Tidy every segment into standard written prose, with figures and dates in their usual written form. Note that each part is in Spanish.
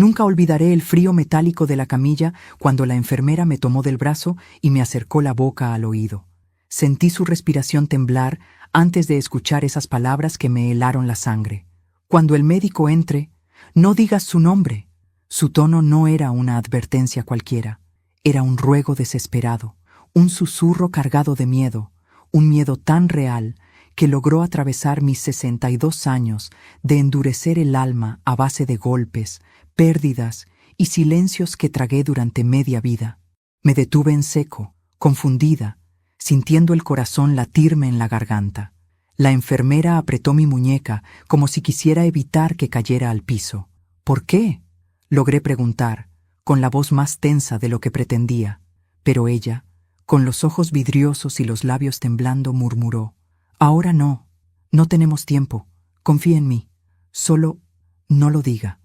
Nunca olvidaré el frío metálico de la camilla cuando la enfermera me tomó del brazo y me acercó la boca al oído. Sentí su respiración temblar antes de escuchar esas palabras que me helaron la sangre. Cuando el médico entre, no digas su nombre. Su tono no era una advertencia cualquiera. Era un ruego desesperado, un susurro cargado de miedo, un miedo tan real que logró atravesar mis 62 años de endurecer el alma a base de golpes, pérdidas y silencios que tragué durante media vida. Me detuve en seco, confundida, sintiendo el corazón latirme en la garganta. La enfermera apretó mi muñeca como si quisiera evitar que cayera al piso. ¿Por qué?, logré preguntar, con la voz más tensa de lo que pretendía, pero ella, con los ojos vidriosos y los labios temblando, murmuró: «Ahora no, no tenemos tiempo, confía en mí, solo no lo diga».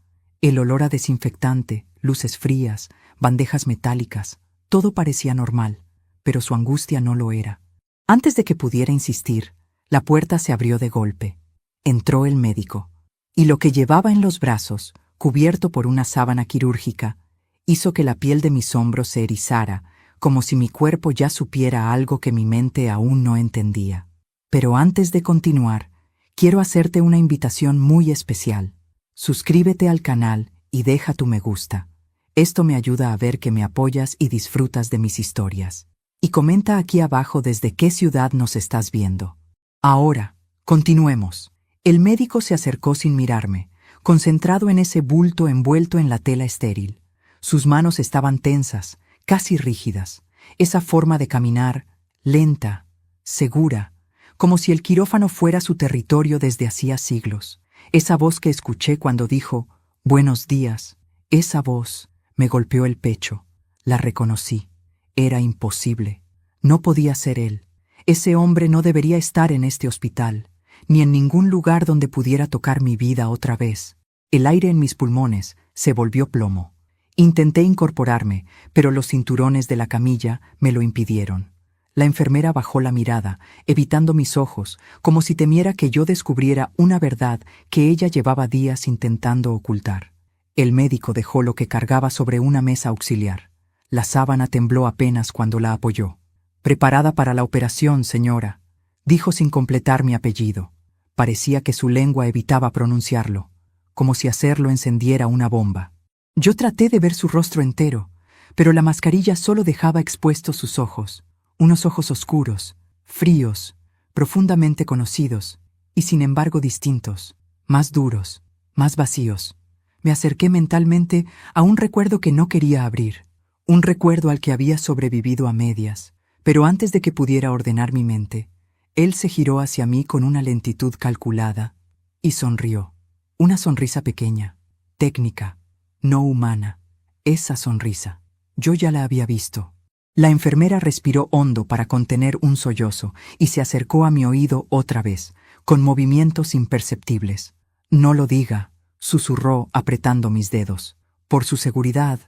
El olor a desinfectante, luces frías, bandejas metálicas, todo parecía normal, pero su angustia no lo era. Antes de que pudiera insistir, la puerta se abrió de golpe. Entró el médico, y lo que llevaba en los brazos, cubierto por una sábana quirúrgica, hizo que la piel de mis hombros se erizara, como si mi cuerpo ya supiera algo que mi mente aún no entendía. Pero antes de continuar, quiero hacerte una invitación muy especial. Suscríbete al canal y deja tu me gusta. Esto me ayuda a ver que me apoyas y disfrutas de mis historias. Y comenta aquí abajo desde qué ciudad nos estás viendo. Ahora, continuemos. El médico se acercó sin mirarme, concentrado en ese bulto envuelto en la tela estéril. Sus manos estaban tensas, casi rígidas. Esa forma de caminar, lenta, segura, como si el quirófano fuera su territorio desde hacía siglos. Esa voz que escuché cuando dijo: «Buenos días», esa voz me golpeó el pecho. La reconocí. Era imposible. No podía ser él. Ese hombre no debería estar en este hospital, ni en ningún lugar donde pudiera tocar mi vida otra vez. El aire en mis pulmones se volvió plomo. Intenté incorporarme, pero los cinturones de la camilla me lo impidieron. La enfermera bajó la mirada, evitando mis ojos, como si temiera que yo descubriera una verdad que ella llevaba días intentando ocultar. El médico dejó lo que cargaba sobre una mesa auxiliar. La sábana tembló apenas cuando la apoyó. «Preparada para la operación, señora», dijo sin completar mi apellido. Parecía que su lengua evitaba pronunciarlo, como si hacerlo encendiera una bomba. Yo traté de ver su rostro entero, pero la mascarilla solo dejaba expuestos sus ojos. Unos ojos oscuros, fríos, profundamente conocidos, y sin embargo distintos, más duros, más vacíos. Me acerqué mentalmente a un recuerdo que no quería abrir, un recuerdo al que había sobrevivido a medias, pero antes de que pudiera ordenar mi mente, él se giró hacia mí con una lentitud calculada y sonrió. Una sonrisa pequeña, técnica, no humana. Esa sonrisa, yo ya la había visto. La enfermera respiró hondo para contener un sollozo y se acercó a mi oído otra vez, con movimientos imperceptibles. «No lo diga», susurró apretando mis dedos. «Por su seguridad,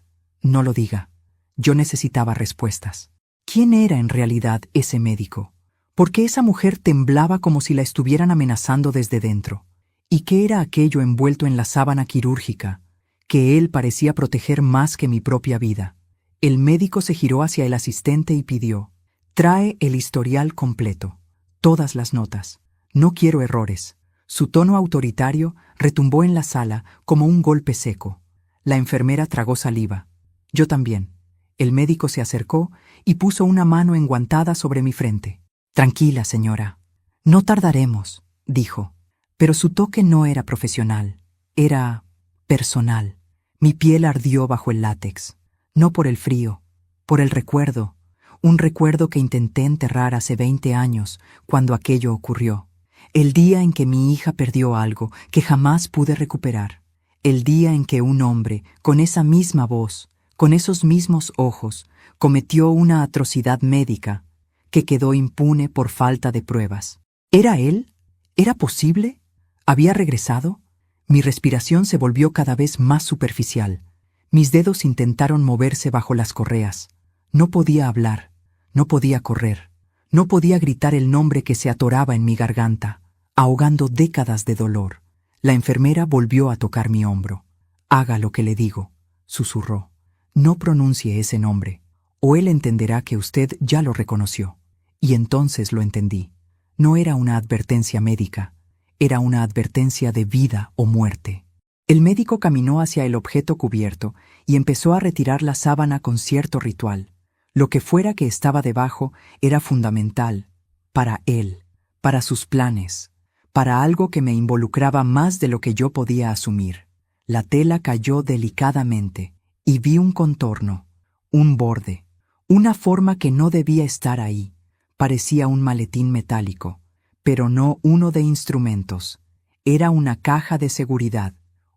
no lo diga». Yo necesitaba respuestas. ¿Quién era en realidad ese médico? ¿Por qué esa mujer temblaba como si la estuvieran amenazando desde dentro? ¿Y qué era aquello envuelto en la sábana quirúrgica, que él parecía proteger más que mi propia vida? El médico se giró hacia el asistente y pidió: «Trae el historial completo, todas las notas. No quiero errores». Su tono autoritario retumbó en la sala como un golpe seco. La enfermera tragó saliva. Yo también. El médico se acercó y puso una mano enguantada sobre mi frente. «Tranquila, señora. No tardaremos», dijo. Pero su toque no era profesional. Era personal. Mi piel ardió bajo el látex. No por el frío, por el recuerdo, un recuerdo que intenté enterrar hace 20 años, cuando aquello ocurrió. El día en que mi hija perdió algo que jamás pude recuperar. El día en que un hombre, con esa misma voz, con esos mismos ojos, cometió una atrocidad médica que quedó impune por falta de pruebas. ¿Era él? ¿Era posible? ¿Había regresado? Mi respiración se volvió cada vez más superficial. Mis dedos intentaron moverse bajo las correas. No podía hablar, no podía correr, no podía gritar el nombre que se atoraba en mi garganta, ahogando décadas de dolor. La enfermera volvió a tocar mi hombro. Haga lo que le digo, susurró. No pronuncie ese nombre, o él entenderá que usted ya lo reconoció. Y entonces lo entendí. No era una advertencia médica, era una advertencia de vida o muerte. El médico caminó hacia el objeto cubierto y empezó a retirar la sábana con cierto ritual. Lo que fuera que estaba debajo era fundamental, para él, para sus planes, para algo que me involucraba más de lo que yo podía asumir. La tela cayó delicadamente y vi un contorno, un borde, una forma que no debía estar ahí. Parecía un maletín metálico, pero no uno de instrumentos. Era una caja de seguridad,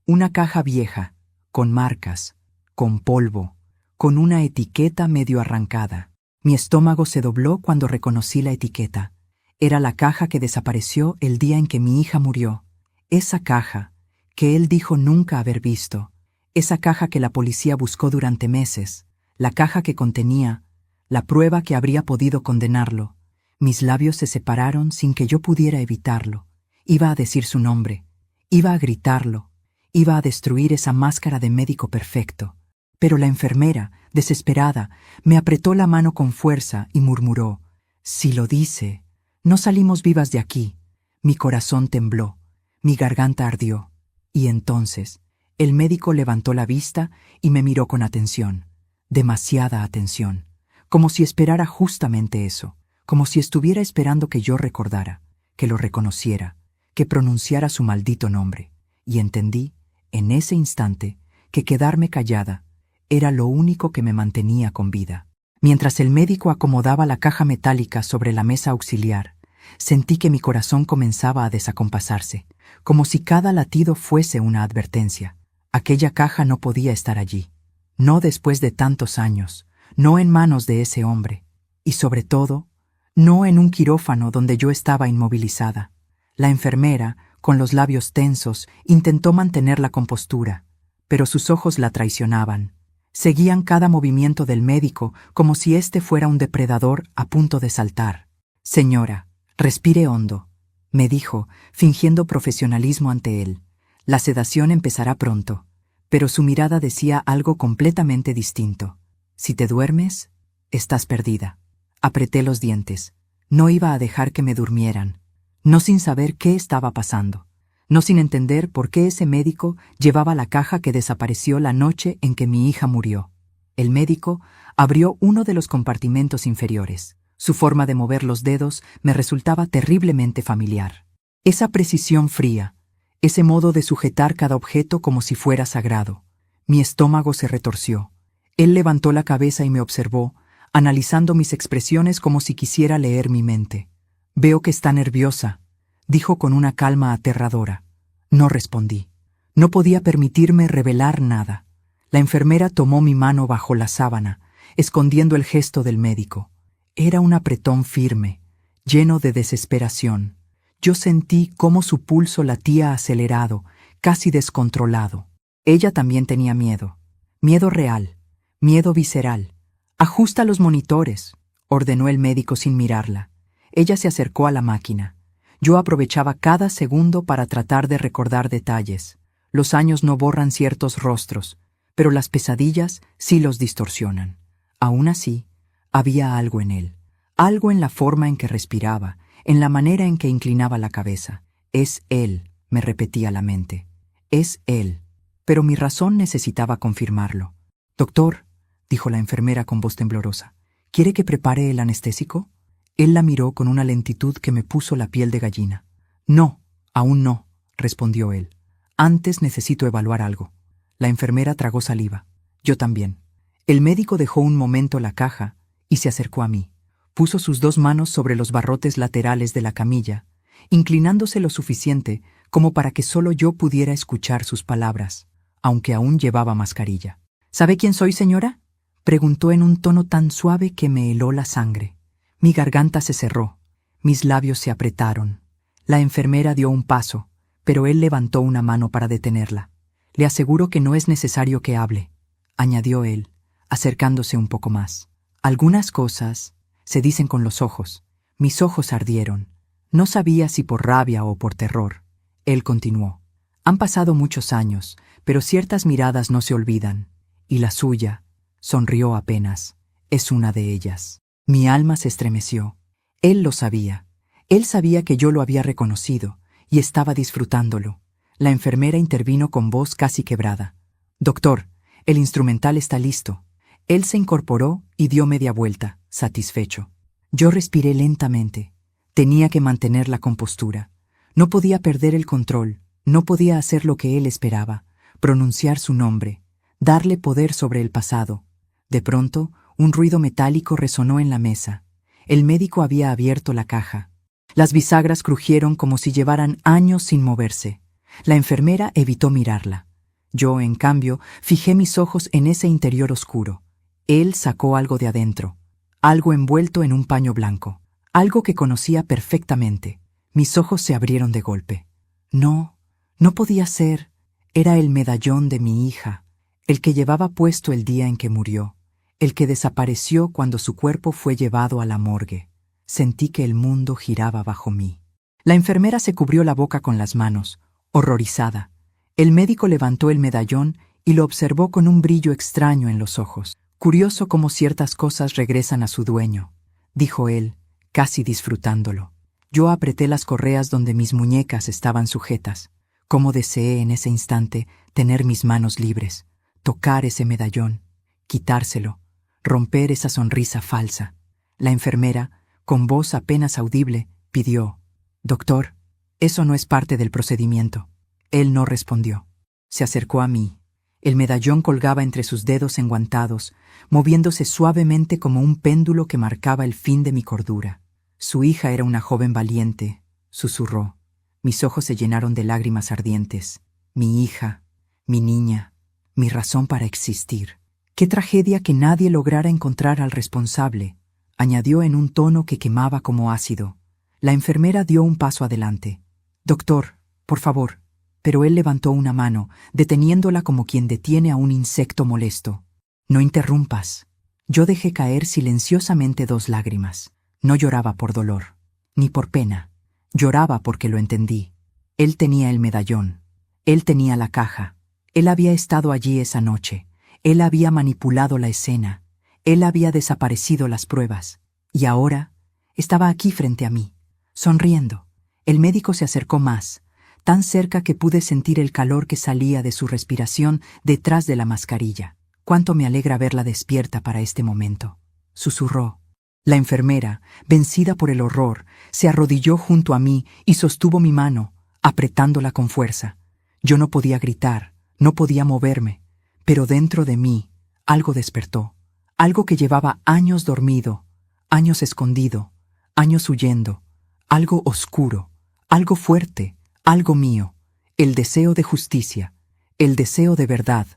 una caja vieja, con marcas, con polvo, con una etiqueta medio arrancada. Mi estómago se dobló cuando reconocí la etiqueta. Era la caja que desapareció el día en que mi hija murió. Esa caja, que él dijo nunca haber visto. Esa caja que la policía buscó durante meses. La caja que contenía la prueba que habría podido condenarlo. Mis labios se separaron sin que yo pudiera evitarlo. Iba a decir su nombre. Iba a gritarlo. Iba a destruir esa máscara de médico perfecto. Pero la enfermera, desesperada, me apretó la mano con fuerza y murmuró: «Si lo dice, no salimos vivas de aquí». Mi corazón tembló, mi garganta ardió. Y entonces, el médico levantó la vista y me miró con atención, demasiada atención, como si esperara justamente eso, como si estuviera esperando que yo recordara, que lo reconociera, que pronunciara su maldito nombre. Y entendí, en ese instante, que quedarme callada era lo único que me mantenía con vida. Mientras el médico acomodaba la caja metálica sobre la mesa auxiliar, sentí que mi corazón comenzaba a desacompasarse, como si cada latido fuese una advertencia. Aquella caja no podía estar allí, no después de tantos años, no en manos de ese hombre, y sobre todo, no en un quirófano donde yo estaba inmovilizada. La enfermera, con los labios tensos, intentó mantener la compostura, pero sus ojos la traicionaban. Seguían cada movimiento del médico como si éste fuera un depredador a punto de saltar. «Señora, respire hondo», me dijo, fingiendo profesionalismo ante él. «La sedación empezará pronto». Pero su mirada decía algo completamente distinto. «Si te duermes, estás perdida». Apreté los dientes. No iba a dejar que me durmieran, no sin saber qué estaba pasando, no sin entender por qué ese médico llevaba la caja que desapareció la noche en que mi hija murió. El médico abrió uno de los compartimentos inferiores. Su forma de mover los dedos me resultaba terriblemente familiar. Esa precisión fría, ese modo de sujetar cada objeto como si fuera sagrado. Mi estómago se retorció. Él levantó la cabeza y me observó, analizando mis expresiones como si quisiera leer mi mente. «Veo que está nerviosa», dijo con una calma aterradora. No respondí. No podía permitirme revelar nada. La enfermera tomó mi mano bajo la sábana, escondiendo el gesto del médico. Era un apretón firme, lleno de desesperación. Yo sentí cómo su pulso latía acelerado, casi descontrolado. Ella también tenía miedo. Miedo real, miedo visceral. «Ajusta los monitores», ordenó el médico sin mirarla. Ella se acercó a la máquina. Yo aprovechaba cada segundo para tratar de recordar detalles. Los años no borran ciertos rostros, pero las pesadillas sí los distorsionan. Aún así, había algo en él, algo en la forma en que respiraba, en la manera en que inclinaba la cabeza. «Es él», me repetía la mente. «Es él». Pero mi razón necesitaba confirmarlo. «Doctor», dijo la enfermera con voz temblorosa, «¿quiere que prepare el anestésico?» Él la miró con una lentitud que me puso la piel de gallina. «No, aún no», respondió él. «Antes necesito evaluar algo». La enfermera tragó saliva. Yo también. El médico dejó un momento la caja y se acercó a mí. Puso sus dos manos sobre los barrotes laterales de la camilla, inclinándose lo suficiente como para que solo yo pudiera escuchar sus palabras, aunque aún llevaba mascarilla. «¿Sabe quién soy, señora?», preguntó en un tono tan suave que me heló la sangre. Mi garganta se cerró, mis labios se apretaron. La enfermera dio un paso, pero él levantó una mano para detenerla. «Le aseguro que no es necesario que hable», añadió él, acercándose un poco más. «Algunas cosas se dicen con los ojos». Mis ojos ardieron. No sabía si por rabia o por terror. Él continuó. «Han pasado muchos años, pero ciertas miradas no se olvidan, y la suya, sonrió apenas, es una de ellas. Mi alma se estremeció. Él lo sabía. Él sabía que yo lo había reconocido, y estaba disfrutándolo. La enfermera intervino con voz casi quebrada. «Doctor, el instrumental está listo». Él se incorporó y dio media vuelta, satisfecho. Yo respiré lentamente. Tenía que mantener la compostura. No podía perder el control, no podía hacer lo que él esperaba, pronunciar su nombre, darle poder sobre el pasado. De pronto, un ruido metálico resonó en la mesa. El médico había abierto la caja. Las bisagras crujieron como si llevaran años sin moverse. La enfermera evitó mirarla. Yo, en cambio, fijé mis ojos en ese interior oscuro. Él sacó algo de adentro, algo envuelto en un paño blanco, algo que conocía perfectamente. Mis ojos se abrieron de golpe. No, no podía ser. Era el medallón de mi hija, el que llevaba puesto el día en que murió, el que desapareció cuando su cuerpo fue llevado a la morgue. Sentí que el mundo giraba bajo mí. La enfermera se cubrió la boca con las manos, horrorizada. El médico levantó el medallón y lo observó con un brillo extraño en los ojos. «Curioso cómo ciertas cosas regresan a su dueño», dijo él, casi disfrutándolo. Yo apreté las correas donde mis muñecas estaban sujetas. Cómo deseé en ese instante tener mis manos libres, tocar ese medallón, quitárselo, romper esa sonrisa falsa. La enfermera, con voz apenas audible, pidió: «Doctor, eso no es parte del procedimiento». Él no respondió. Se acercó a mí. El medallón colgaba entre sus dedos enguantados, moviéndose suavemente como un péndulo que marcaba el fin de mi cordura. «Su hija era una joven valiente», susurró. Mis ojos se llenaron de lágrimas ardientes. Mi hija, mi niña, mi razón para existir. «Qué tragedia que nadie lograra encontrar al responsable», añadió en un tono que quemaba como ácido. La enfermera dio un paso adelante. «Doctor, por favor». Pero él levantó una mano, deteniéndola como quien detiene a un insecto molesto. «No interrumpas». Yo dejé caer silenciosamente 2 lágrimas. No lloraba por dolor, ni por pena. Lloraba porque lo entendí. Él tenía el medallón. Él tenía la caja. Él había estado allí esa noche. Él había manipulado la escena. Él había desaparecido las pruebas. Y ahora estaba aquí frente a mí, sonriendo. El médico se acercó más, tan cerca que pude sentir el calor que salía de su respiración detrás de la mascarilla. «Cuánto me alegra verla despierta para este momento», susurró. La enfermera, vencida por el horror, se arrodilló junto a mí y sostuvo mi mano, apretándola con fuerza. Yo no podía gritar, no podía moverme, pero dentro de mí algo despertó, algo que llevaba años dormido, años escondido, años huyendo, algo oscuro, algo fuerte, algo mío, el deseo de justicia, el deseo de verdad,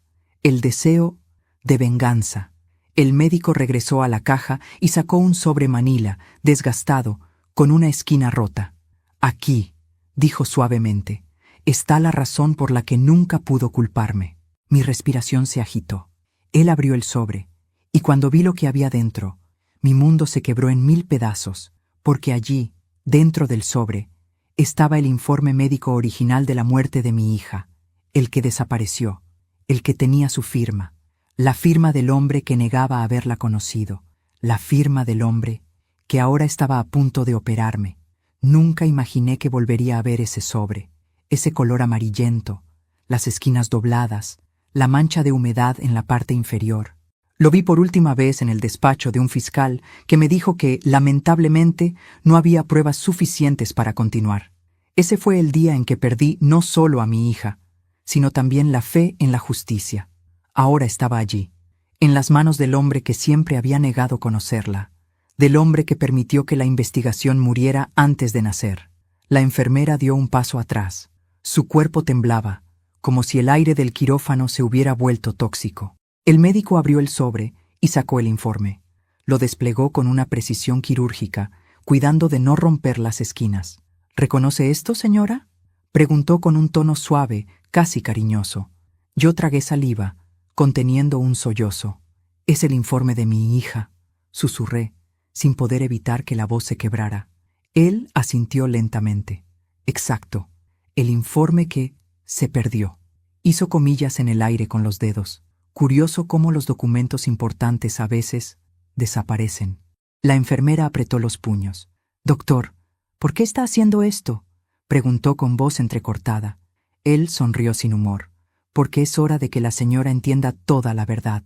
el deseo de venganza. El médico regresó a la caja y sacó un sobre manila, desgastado, con una esquina rota. «Aquí», dijo suavemente, «está la razón por la que nunca pudo culparme». Mi respiración se agitó. Él abrió el sobre, y cuando vi lo que había dentro, mi mundo se quebró en 1000 pedazos, porque allí, dentro del sobre, estaba el informe médico original de la muerte de mi hija, el que desapareció, el que tenía su firma, la firma del hombre que negaba haberla conocido, la firma del hombre que ahora estaba a punto de operarme. Nunca imaginé que volvería a ver ese sobre, ese color amarillento, las esquinas dobladas, la mancha de humedad en la parte inferior. Lo vi por última vez en el despacho de un fiscal que me dijo que, lamentablemente, no había pruebas suficientes para continuar. Ese fue el día en que perdí no solo a mi hija, sino también la fe en la justicia. Ahora estaba allí, en las manos del hombre que siempre había negado conocerla, del hombre que permitió que la investigación muriera antes de nacer. La enfermera dio un paso atrás. Su cuerpo temblaba, como si el aire del quirófano se hubiera vuelto tóxico. El médico abrió el sobre y sacó el informe. Lo desplegó con una precisión quirúrgica, cuidando de no romper las esquinas. «¿Reconoce esto, señora?», preguntó con un tono suave, casi cariñoso. Yo tragué saliva, conteniendo un sollozo. «Es el informe de mi hija», susurré, sin poder evitar que la voz se quebrara. Él asintió lentamente. «Exacto, el informe que se perdió». Hizo comillas en el aire con los dedos. Curioso cómo los documentos importantes a veces desaparecen. La enfermera apretó los puños. «Doctor, ¿por qué está haciendo esto?», preguntó con voz entrecortada. Él sonrió sin humor. «Porque es hora de que la señora entienda toda la verdad».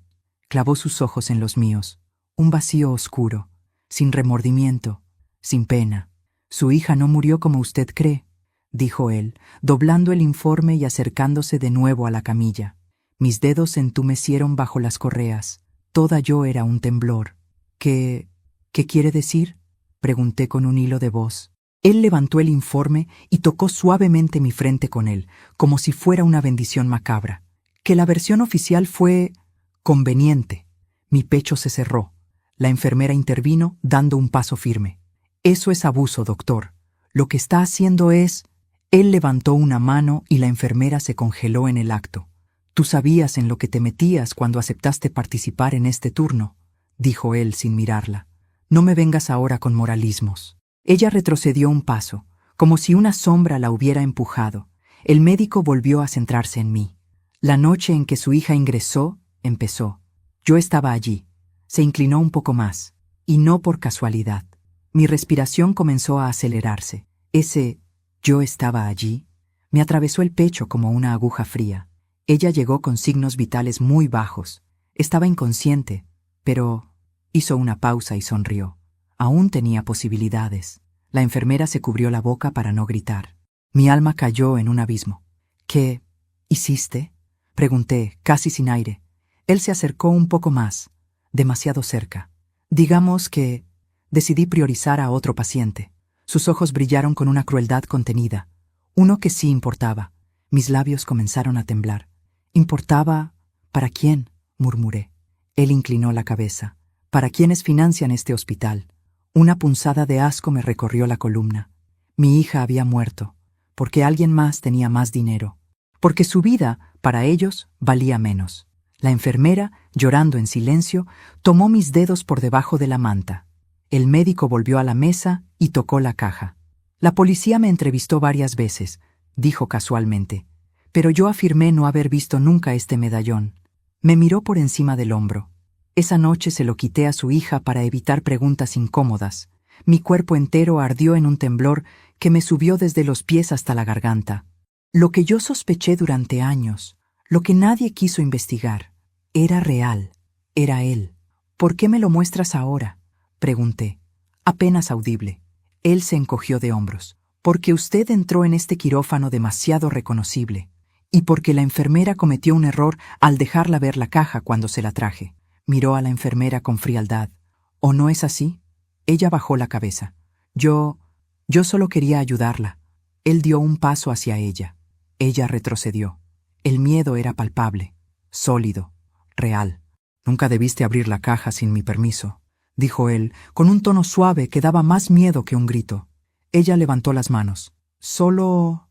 Clavó sus ojos en los míos. Un vacío oscuro, sin remordimiento, sin pena. «Su hija no murió como usted cree», dijo él, doblando el informe y acercándose de nuevo a la camilla. Mis dedos se entumecieron bajo las correas. Toda yo era un temblor. ¿Qué quiere decir?», pregunté con un hilo de voz. Él levantó el informe y tocó suavemente mi frente con él, como si fuera una bendición macabra. Que la versión oficial fue conveniente. Mi pecho se cerró. La enfermera intervino, dando un paso firme. «Eso es abuso, doctor. Lo que está haciendo es...». Él levantó una mano y la enfermera se congeló en el acto. «Tú sabías en lo que te metías cuando aceptaste participar en este turno», dijo él sin mirarla. «No me vengas ahora con moralismos». Ella retrocedió un paso, como si una sombra la hubiera empujado. El médico volvió a centrarse en mí. La noche en que su hija ingresó, empezó. Yo estaba allí. Se inclinó un poco más, y no por casualidad. Mi respiración comenzó a acelerarse. Ese «yo estaba allí» me atravesó el pecho como una aguja fría. Ella llegó con signos vitales muy bajos. Estaba inconsciente, pero hizo una pausa y sonrió. Aún tenía posibilidades. La enfermera se cubrió la boca para no gritar. Mi alma cayó en un abismo. «¿Qué hiciste?», pregunté, casi sin aire. Él se acercó un poco más, demasiado cerca. «Digamos que decidí priorizar a otro paciente». Sus ojos brillaron con una crueldad contenida. Uno que sí importaba. Mis labios comenzaron a temblar. «¿Importaba para quién?», murmuré. Él inclinó la cabeza. «¿Para quiénes financian este hospital?». Una punzada de asco me recorrió la columna. Mi hija había muerto, porque alguien más tenía más dinero. Porque su vida, para ellos, valía menos. La enfermera, llorando en silencio, tomó mis dedos por debajo de la manta. El médico volvió a la mesa y tocó la caja. «La policía me entrevistó varias veces», dijo casualmente, «pero yo afirmé no haber visto nunca este medallón». Me miró por encima del hombro. Esa noche se lo quité a su hija para evitar preguntas incómodas. Mi cuerpo entero ardió en un temblor que me subió desde los pies hasta la garganta. Lo que yo sospeché durante años, lo que nadie quiso investigar, era real. Era él. «¿Por qué me lo muestras ahora?», pregunté, apenas audible. Él se encogió de hombros. «Porque usted entró en este quirófano demasiado reconocible, y porque la enfermera cometió un error al dejarla ver la caja cuando se la traje». Miró a la enfermera con frialdad. «¿O no es así?». Ella bajó la cabeza. Yo solo quería ayudarla». Él dio un paso hacia ella. Ella retrocedió. El miedo era palpable, sólido, real. «Nunca debiste abrir la caja sin mi permiso», dijo él, con un tono suave que daba más miedo que un grito. Ella levantó las manos. Solo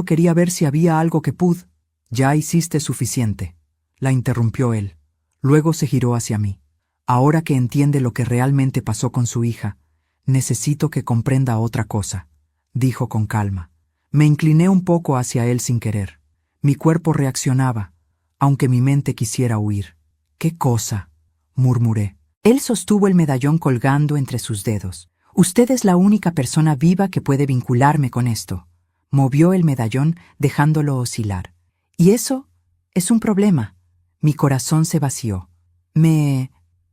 quería ver si había algo que pude». «Ya hiciste suficiente», la interrumpió él. Luego se giró hacia mí. «Ahora que entiende lo que realmente pasó con su hija, necesito que comprenda otra cosa», dijo con calma. Me incliné un poco hacia él sin querer. Mi cuerpo reaccionaba, aunque mi mente quisiera huir. «¿Qué cosa?», murmuré. Él sostuvo el medallón colgando entre sus dedos. «Usted es la única persona viva que puede vincularme con esto». Movió el medallón dejándolo oscilar. «Y eso es un problema». Mi corazón se vació. «¿Me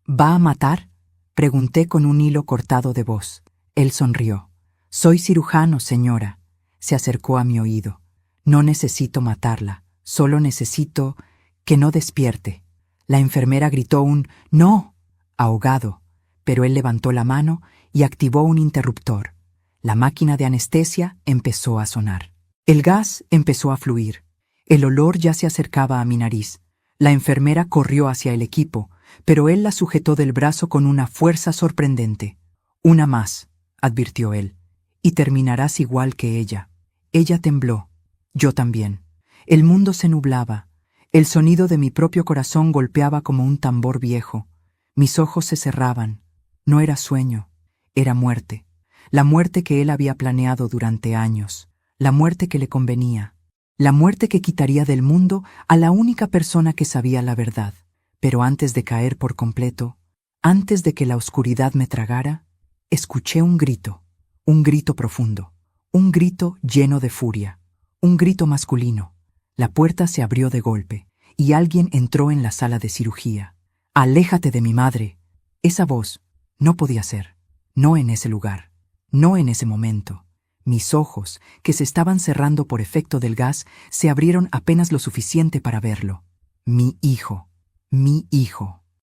va a matar?», pregunté con un hilo cortado de voz. Él sonrió. «Soy cirujano, señora». Se acercó a mi oído. «No necesito matarla, solo necesito que no despierte». La enfermera gritó un «no», ahogado, pero él levantó la mano y activó un interruptor. La máquina de anestesia empezó a sonar. El gas empezó a fluir. El olor ya se acercaba a mi nariz. La enfermera corrió hacia el equipo, pero él la sujetó del brazo con una fuerza sorprendente. «Una más», advirtió él, «y terminarás igual que ella». Ella tembló. Yo también. El mundo se nublaba. El sonido de mi propio corazón golpeaba como un tambor viejo. Mis ojos se cerraban. No era sueño, era muerte. La muerte que él había planeado durante años. La muerte que le convenía. La muerte que quitaría del mundo a la única persona que sabía la verdad. Pero antes de caer por completo, antes de que la oscuridad me tragara, escuché un grito profundo, un grito lleno de furia, un grito masculino. La puerta se abrió de golpe y alguien entró en la sala de cirugía. «Aléjate de mi madre». Esa voz no podía ser, no en ese lugar, no en ese momento. Mis ojos, que se estaban cerrando por efecto del gas, se abrieron apenas lo suficiente para verlo. Mi hijo,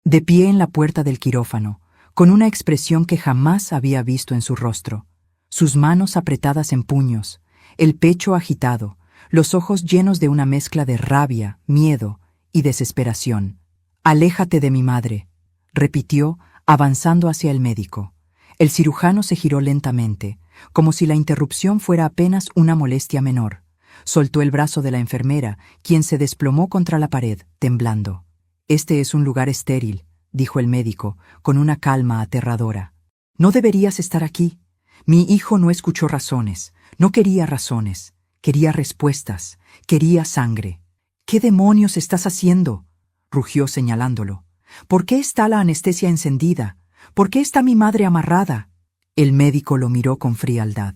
de pie en la puerta del quirófano, con una expresión que jamás había visto en su rostro, sus manos apretadas en puños, el pecho agitado, los ojos llenos de una mezcla de rabia, miedo y desesperación. «Aléjate de mi madre», repitió, avanzando hacia el médico. El cirujano se giró lentamente, como si la interrupción fuera apenas una molestia menor. Soltó el brazo de la enfermera, quien se desplomó contra la pared, temblando. «Este es un lugar estéril», dijo el médico, con una calma aterradora. «No deberías estar aquí». Mi hijo no escuchó razones, no quería razones, quería respuestas, quería sangre. «¿Qué demonios estás haciendo?», rugió señalándolo. «¿Por qué está la anestesia encendida? ¿Por qué está mi madre amarrada?». El médico lo miró con frialdad.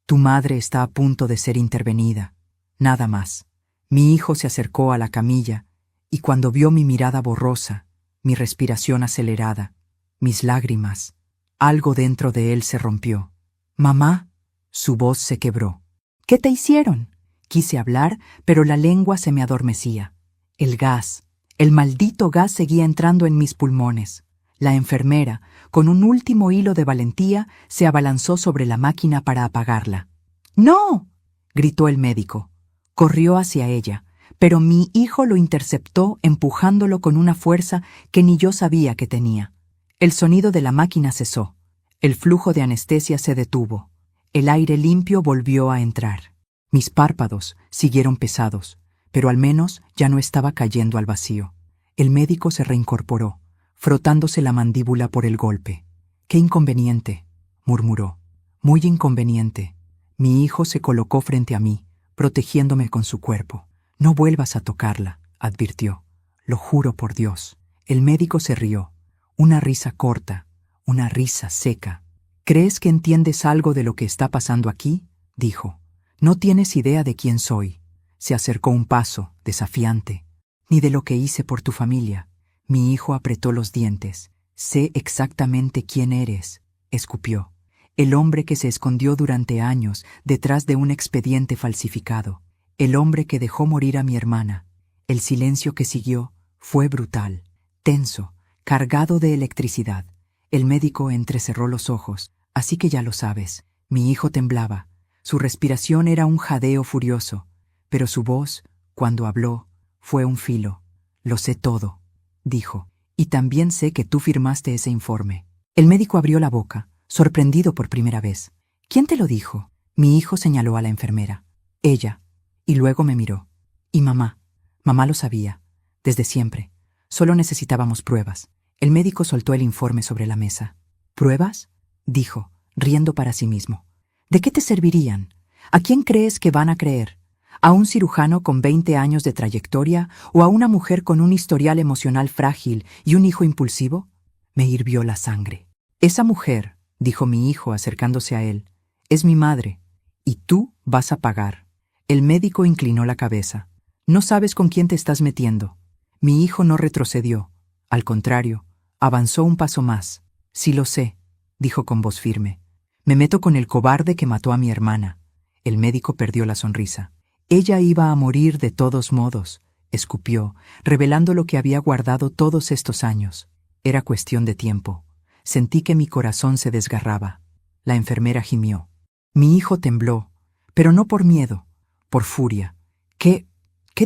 «Tu madre está a punto de ser intervenida. Nada más». Mi hijo se acercó a la camilla, y cuando vio mi mirada borrosa, mi respiración acelerada, mis lágrimas, algo dentro de él se rompió. «Mamá», su voz se quebró. «¿Qué te hicieron?». Quise hablar, pero la lengua se me adormecía. El maldito gas seguía entrando en mis pulmones. La enfermera, con un último hilo de valentía, se abalanzó sobre la máquina para apagarla. «¡No!», gritó el médico. Corrió hacia ella, pero mi hijo lo interceptó empujándolo con una fuerza que ni yo sabía que tenía. El sonido de la máquina cesó. El flujo de anestesia se detuvo. El aire limpio volvió a entrar. Mis párpados siguieron pesados, pero al menos ya no estaba cayendo al vacío. El médico se reincorporó, frotándose la mandíbula por el golpe. «Qué inconveniente», murmuró. «Muy inconveniente». Mi hijo se colocó frente a mí, protegiéndome con su cuerpo. «No vuelvas a tocarla», advirtió. «Lo juro por Dios». El médico se rió. Una risa corta, una risa seca. «¿Crees que entiendes algo de lo que está pasando aquí?», dijo. «No tienes idea de quién soy». Se acercó un paso, desafiante. «Ni de lo que hice por tu familia». Mi hijo apretó los dientes. «Sé exactamente quién eres», escupió. «El hombre que se escondió durante años detrás de un expediente falsificado. El hombre que dejó morir a mi hermana». El silencio que siguió fue brutal, tenso, cargado de electricidad. El médico entrecerró los ojos. «Así que ya lo sabes». Mi hijo temblaba. Su respiración era un jadeo furioso, pero su voz, cuando habló, fue un filo. «Lo sé todo», dijo, «y también sé que tú firmaste ese informe». El médico abrió la boca, sorprendido por primera vez. «¿Quién te lo dijo?». Mi hijo señaló a la enfermera. «Ella». Y luego me miró. «Y mamá». Mamá lo sabía, desde siempre. Solo necesitábamos pruebas. El médico soltó el informe sobre la mesa. «¿Pruebas?», dijo, riendo para sí mismo. «¿De qué te servirían? ¿A quién crees que van a creer? ¿A un cirujano con 20 años de trayectoria o a una mujer con un historial emocional frágil y un hijo impulsivo?» Me hirvió la sangre. «Esa mujer», dijo mi hijo acercándose a él, «es mi madre, y tú vas a pagar». El médico inclinó la cabeza. «No sabes con quién te estás metiendo». Mi hijo no retrocedió. Al contrario, avanzó un paso más. «Sí lo sé», dijo con voz firme. «Me meto con el cobarde que mató a mi hermana». El médico perdió la sonrisa. «Ella iba a morir de todos modos», escupió, revelando lo que había guardado todos estos años. Era cuestión de tiempo. Sentí que mi corazón se desgarraba. La enfermera gimió. Mi hijo tembló, pero no por miedo, por furia. «¿Qué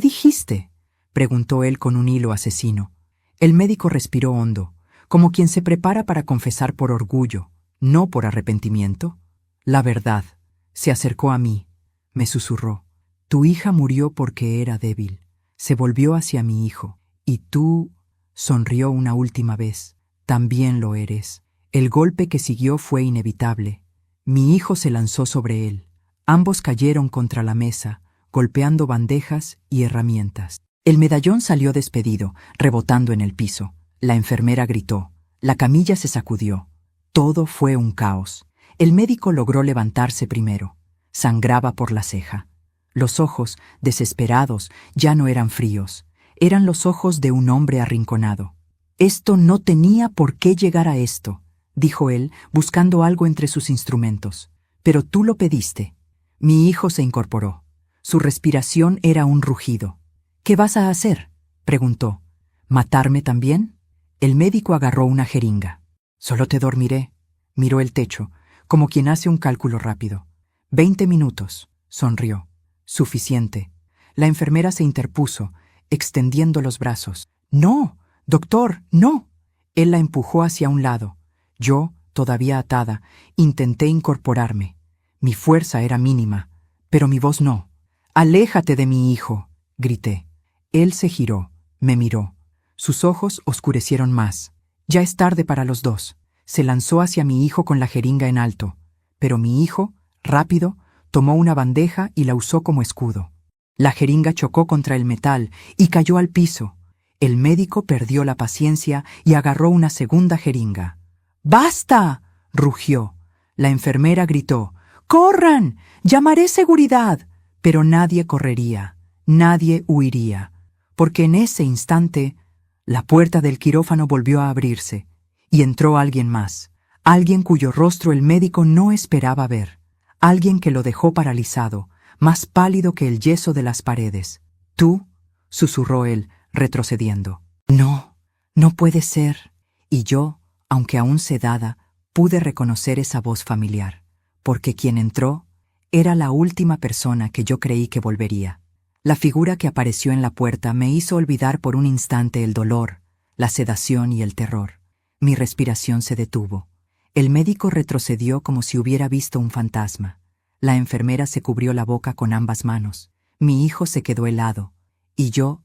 dijiste?», preguntó él con un hilo asesino. El médico respiró hondo, como quien se prepara para confesar por orgullo, no por arrepentimiento. «La verdad». Se acercó a mí, me susurró. «Tu hija murió porque era débil». Se volvió hacia mi hijo. «Y tú», sonrió una última vez, «también lo eres». El golpe que siguió fue inevitable. Mi hijo se lanzó sobre él. Ambos cayeron contra la mesa, golpeando bandejas y herramientas. El medallón salió despedido, rebotando en el piso. La enfermera gritó. La camilla se sacudió. Todo fue un caos. El médico logró levantarse primero. Sangraba por la ceja. Los ojos, desesperados, ya no eran fríos. Eran los ojos de un hombre arrinconado. «Esto no tenía por qué llegar a esto», dijo él, buscando algo entre sus instrumentos. «Pero tú lo pediste». Mi hijo se incorporó. Su respiración era un rugido. «¿Qué vas a hacer?», preguntó. «¿Matarme también?». El médico agarró una jeringa. «Solo te dormiré». Miró el techo, como quien hace un cálculo rápido. 20 minutos, sonrió. «Suficiente». La enfermera se interpuso, extendiendo los brazos. «No, doctor, no». Él la empujó hacia un lado. Yo, todavía atada, intenté incorporarme. Mi fuerza era mínima, pero mi voz no. «Aléjate de mi hijo», grité. Él se giró, me miró. Sus ojos oscurecieron más. «Ya es tarde para los dos». Se lanzó hacia mi hijo con la jeringa en alto, pero mi hijo, rápido, tomó una bandeja y la usó como escudo. La jeringa chocó contra el metal y cayó al piso. El médico perdió la paciencia y agarró una segunda jeringa. «¡Basta!», rugió. La enfermera gritó. «¡Corran! ¡Llamaré seguridad!». Pero nadie correría, nadie huiría, porque en ese instante la puerta del quirófano volvió a abrirse y entró alguien más, alguien cuyo rostro el médico no esperaba ver, alguien que lo dejó paralizado, más pálido que el yeso de las paredes. «¿Tú?», susurró él, retrocediendo. «No, no puede ser». Y yo, aunque aún sedada, pude reconocer esa voz familiar, porque quien entró era la última persona que yo creí que volvería. La figura que apareció en la puerta me hizo olvidar por un instante el dolor, la sedación y el terror. Mi respiración se detuvo. El médico retrocedió como si hubiera visto un fantasma. La enfermera se cubrió la boca con ambas manos. Mi hijo se quedó helado. Y yo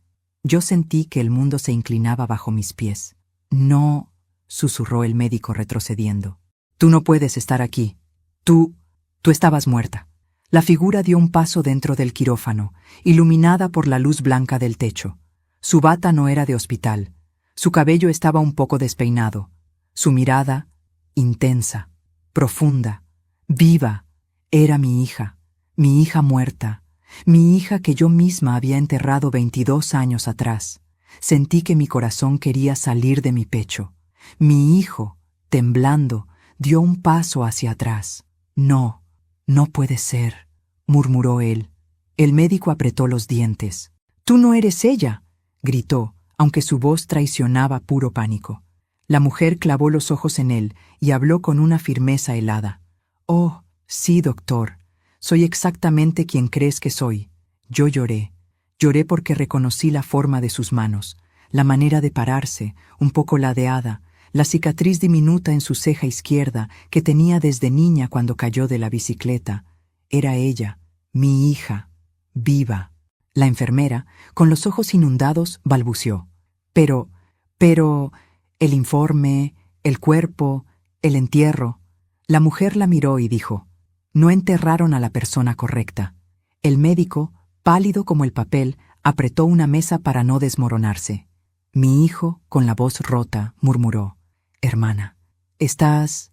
sentí que el mundo se inclinaba bajo mis pies. «No», susurró el médico retrocediendo. «Tú no puedes estar aquí. Tú estabas muerta». La figura dio un paso dentro del quirófano, iluminada por la luz blanca del techo. Su bata no era de hospital. Su cabello estaba un poco despeinado. Su mirada, intensa, profunda, viva, era mi hija muerta, mi hija que yo misma había enterrado 22 años atrás. Sentí que mi corazón quería salir de mi pecho. Mi hijo, temblando, dio un paso hacia atrás. «No, no puede ser», murmuró él. El médico apretó los dientes. «Tú no eres ella», gritó, aunque su voz traicionaba puro pánico. La mujer clavó los ojos en él y habló con una firmeza helada. «Oh, sí, doctor. Soy exactamente quien crees que soy». Yo lloré. Lloré porque reconocí la forma de sus manos, la manera de pararse, un poco ladeada, la cicatriz diminuta en su ceja izquierda que tenía desde niña cuando cayó de la bicicleta. Era ella, mi hija, viva. La enfermera, con los ojos inundados, balbuceó. Pero, el informe, el cuerpo, el entierro». La mujer la miró y dijo, «No enterraron a la persona correcta». El médico, pálido como el papel, apretó una mesa para no desmoronarse. Mi hijo, con la voz rota, murmuró, «Hermana, ¿estás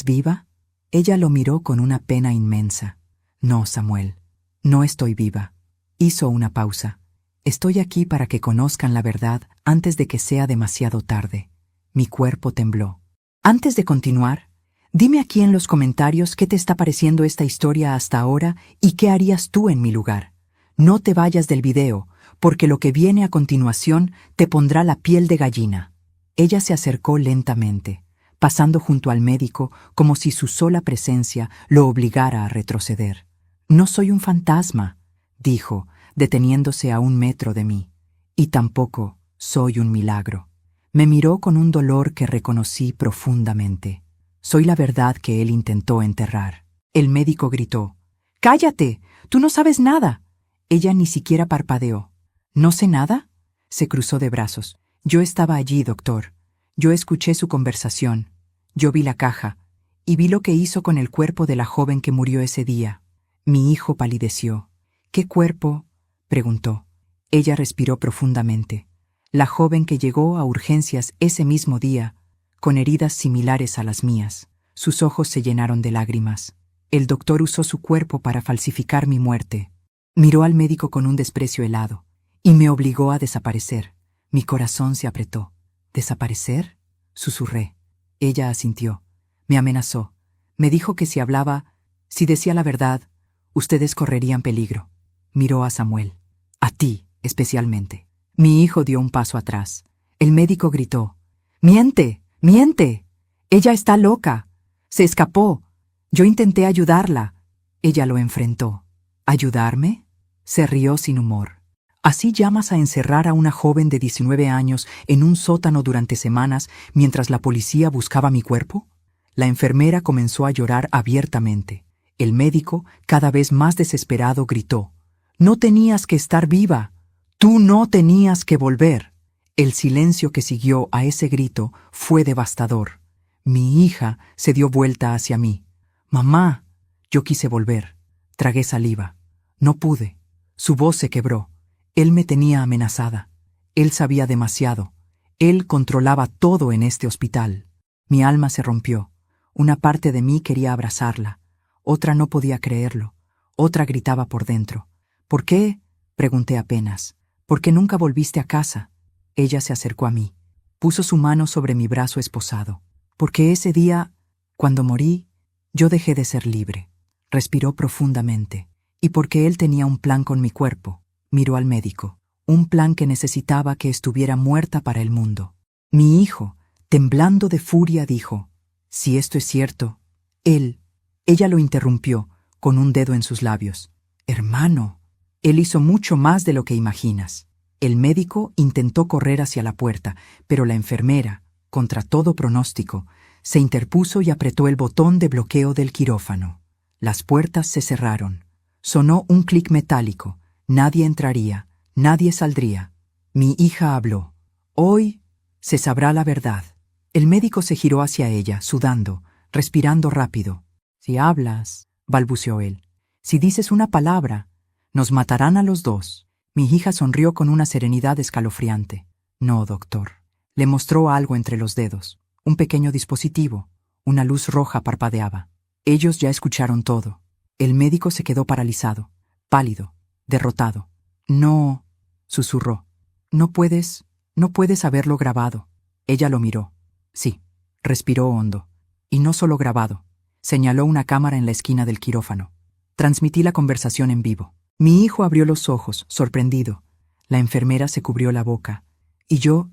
viva?». Ella lo miró con una pena inmensa. «No, Samuel, no estoy viva». Hizo una pausa. «Estoy aquí para que conozcan la verdad antes de que sea demasiado tarde». Mi cuerpo tembló. Antes de continuar, dime aquí en los comentarios qué te está pareciendo esta historia hasta ahora y qué harías tú en mi lugar. No te vayas del video, porque lo que viene a continuación te pondrá la piel de gallina. Ella se acercó lentamente, pasando junto al médico como si su sola presencia lo obligara a retroceder. «No soy un fantasma», dijo, deteniéndose a 1 metro de mí. «Y tampoco soy un milagro». Me miró con un dolor que reconocí profundamente. Soy la verdad que él intentó enterrar. El médico gritó, «¡Cállate! ¡Tú no sabes nada!». Ella ni siquiera parpadeó. «¿No sé nada?». Se cruzó de brazos. «Yo estaba allí, doctor. Yo escuché su conversación. Yo vi la caja. Y vi lo que hizo con el cuerpo de la joven que murió ese día». Mi hijo palideció. ¿Qué cuerpo?, preguntó. Ella respiró profundamente. La joven que llegó a urgencias ese mismo día, con heridas similares a las mías. Sus ojos se llenaron de lágrimas. El doctor usó su cuerpo para falsificar mi muerte. Miró al médico con un desprecio helado y me obligó a desaparecer. Mi corazón se apretó. ¿Desaparecer?, susurré. Ella asintió. Me amenazó. Me dijo que si decía la verdad, ustedes correrían peligro. Miró a Samuel. A ti, especialmente. Mi hijo dio un paso atrás. El médico gritó. ¡Miente! ¡Miente! Ella está loca. Se escapó. Yo intenté ayudarla. Ella lo enfrentó. ¿Ayudarme? Se rió sin humor. ¿Así llamas a encerrar a una joven de 19 años en un sótano durante semanas mientras la policía buscaba mi cuerpo? La enfermera comenzó a llorar abiertamente. El médico, cada vez más desesperado, gritó. No tenías que estar viva. Tú no tenías que volver. El silencio que siguió a ese grito fue devastador. Mi hija se dio vuelta hacia mí. Mamá. Yo quise volver. Tragué saliva. No pude. Su voz se quebró. Él me tenía amenazada. Él sabía demasiado. Él controlaba todo en este hospital. Mi alma se rompió. Una parte de mí quería abrazarla. Otra no podía creerlo. Otra gritaba por dentro. ¿Por qué?, pregunté apenas. ¿Por qué nunca volviste a casa? Ella se acercó a mí. Puso su mano sobre mi brazo esposado. Porque ese día, cuando morí, yo dejé de ser libre. Respiró profundamente. Y porque él tenía un plan con mi cuerpo. Miró al médico. Un plan que necesitaba que estuviera muerta para el mundo. Mi hijo, temblando de furia, dijo, si esto es cierto, ella lo interrumpió, con un dedo en sus labios. Hermano, él hizo mucho más de lo que imaginas. El médico intentó correr hacia la puerta, pero la enfermera, contra todo pronóstico, se interpuso y apretó el botón de bloqueo del quirófano. Las puertas se cerraron. Sonó un clic metálico. Nadie entraría, nadie saldría. Mi hija habló. Hoy se sabrá la verdad. El médico se giró hacia ella, sudando, respirando rápido. Si hablas, balbuceó él. Si dices una palabra, nos matarán a los dos. Mi hija sonrió con una serenidad escalofriante. No, doctor. Le mostró algo entre los dedos. Un pequeño dispositivo. Una luz roja parpadeaba. Ellos ya escucharon todo. El médico se quedó paralizado, pálido, derrotado. No, susurró. No puedes haberlo grabado. Ella lo miró. Sí, respiró hondo. Y no solo grabado. Señaló una cámara en la esquina del quirófano. Transmití la conversación en vivo. Mi hijo abrió los ojos, sorprendido. La enfermera se cubrió la boca. Y yo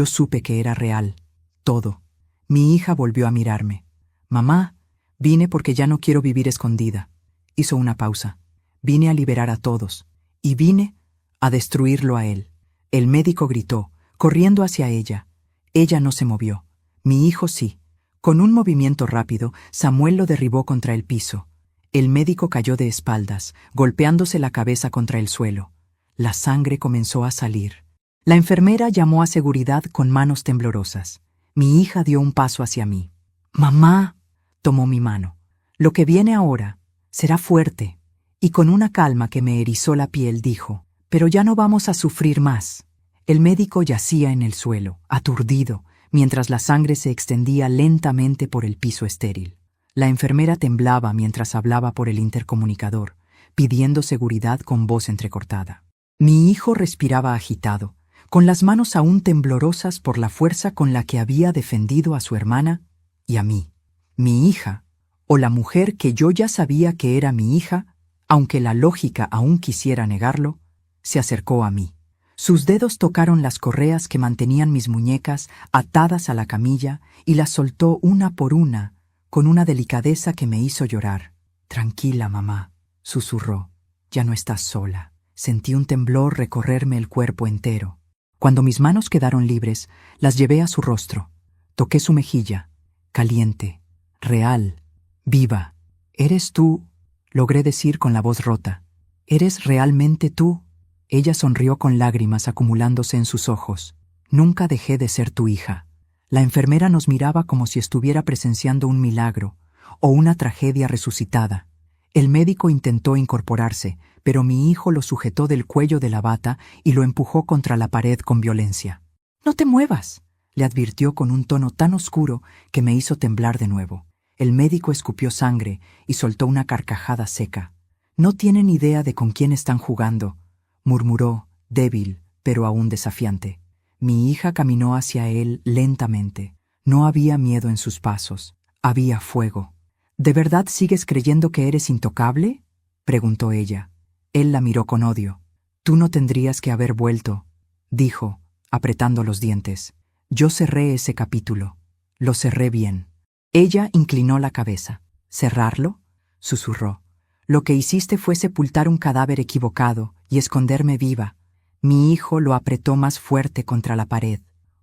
supe que era real. Todo. Mi hija volvió a mirarme. Mamá, vine porque ya no quiero vivir escondida. Hizo una pausa. Vine a liberar a todos. Y vine a destruirlo a él. El médico gritó, corriendo hacia ella. Ella no se movió. Mi hijo sí. Con un movimiento rápido, Samuel lo derribó contra el piso. El médico cayó de espaldas, golpeándose la cabeza contra el suelo. La sangre comenzó a salir. La enfermera llamó a seguridad con manos temblorosas. Mi hija dio un paso hacia mí. Mamá, tomó mi mano. Lo que viene ahora será fuerte. Y con una calma que me erizó la piel dijo, pero ya no vamos a sufrir más. El médico yacía en el suelo, aturdido, mientras la sangre se extendía lentamente por el piso estéril. La enfermera temblaba mientras hablaba por el intercomunicador, pidiendo seguridad con voz entrecortada. Mi hijo respiraba agitado, con las manos aún temblorosas por la fuerza con la que había defendido a su hermana y a mí. Mi hija, o la mujer que yo ya sabía que era mi hija, aunque la lógica aún quisiera negarlo, se acercó a mí. Sus dedos tocaron las correas que mantenían mis muñecas atadas a la camilla y las soltó una por una, con una delicadeza que me hizo llorar. Tranquila, mamá, susurró. Ya no estás sola. Sentí un temblor recorrerme el cuerpo entero. Cuando mis manos quedaron libres, las llevé a su rostro. Toqué su mejilla, caliente, real, viva. ¿Eres tú?, logré decir con la voz rota. ¿Eres realmente tú? Ella sonrió con lágrimas acumulándose en sus ojos. Nunca dejé de ser tu hija. La enfermera nos miraba como si estuviera presenciando un milagro o una tragedia resucitada. El médico intentó incorporarse, pero mi hijo lo sujetó del cuello de la bata y lo empujó contra la pared con violencia. «No te muevas», le advirtió con un tono tan oscuro que me hizo temblar de nuevo. El médico escupió sangre y soltó una carcajada seca. «No tienen idea de con quién están jugando», murmuró, débil, pero aún desafiante. Mi hija caminó hacia él lentamente. No había miedo en sus pasos, había fuego. «¿De verdad sigues creyendo que eres intocable?», preguntó ella. Él la miró con odio. «Tú no tendrías que haber vuelto», dijo, apretando los dientes. «Yo cerré ese capítulo. Lo cerré bien». Ella inclinó la cabeza. «¿Cerrarlo?», susurró. «Lo que hiciste fue sepultar un cadáver equivocado y esconderme viva». Mi hijo lo apretó más fuerte contra la pared.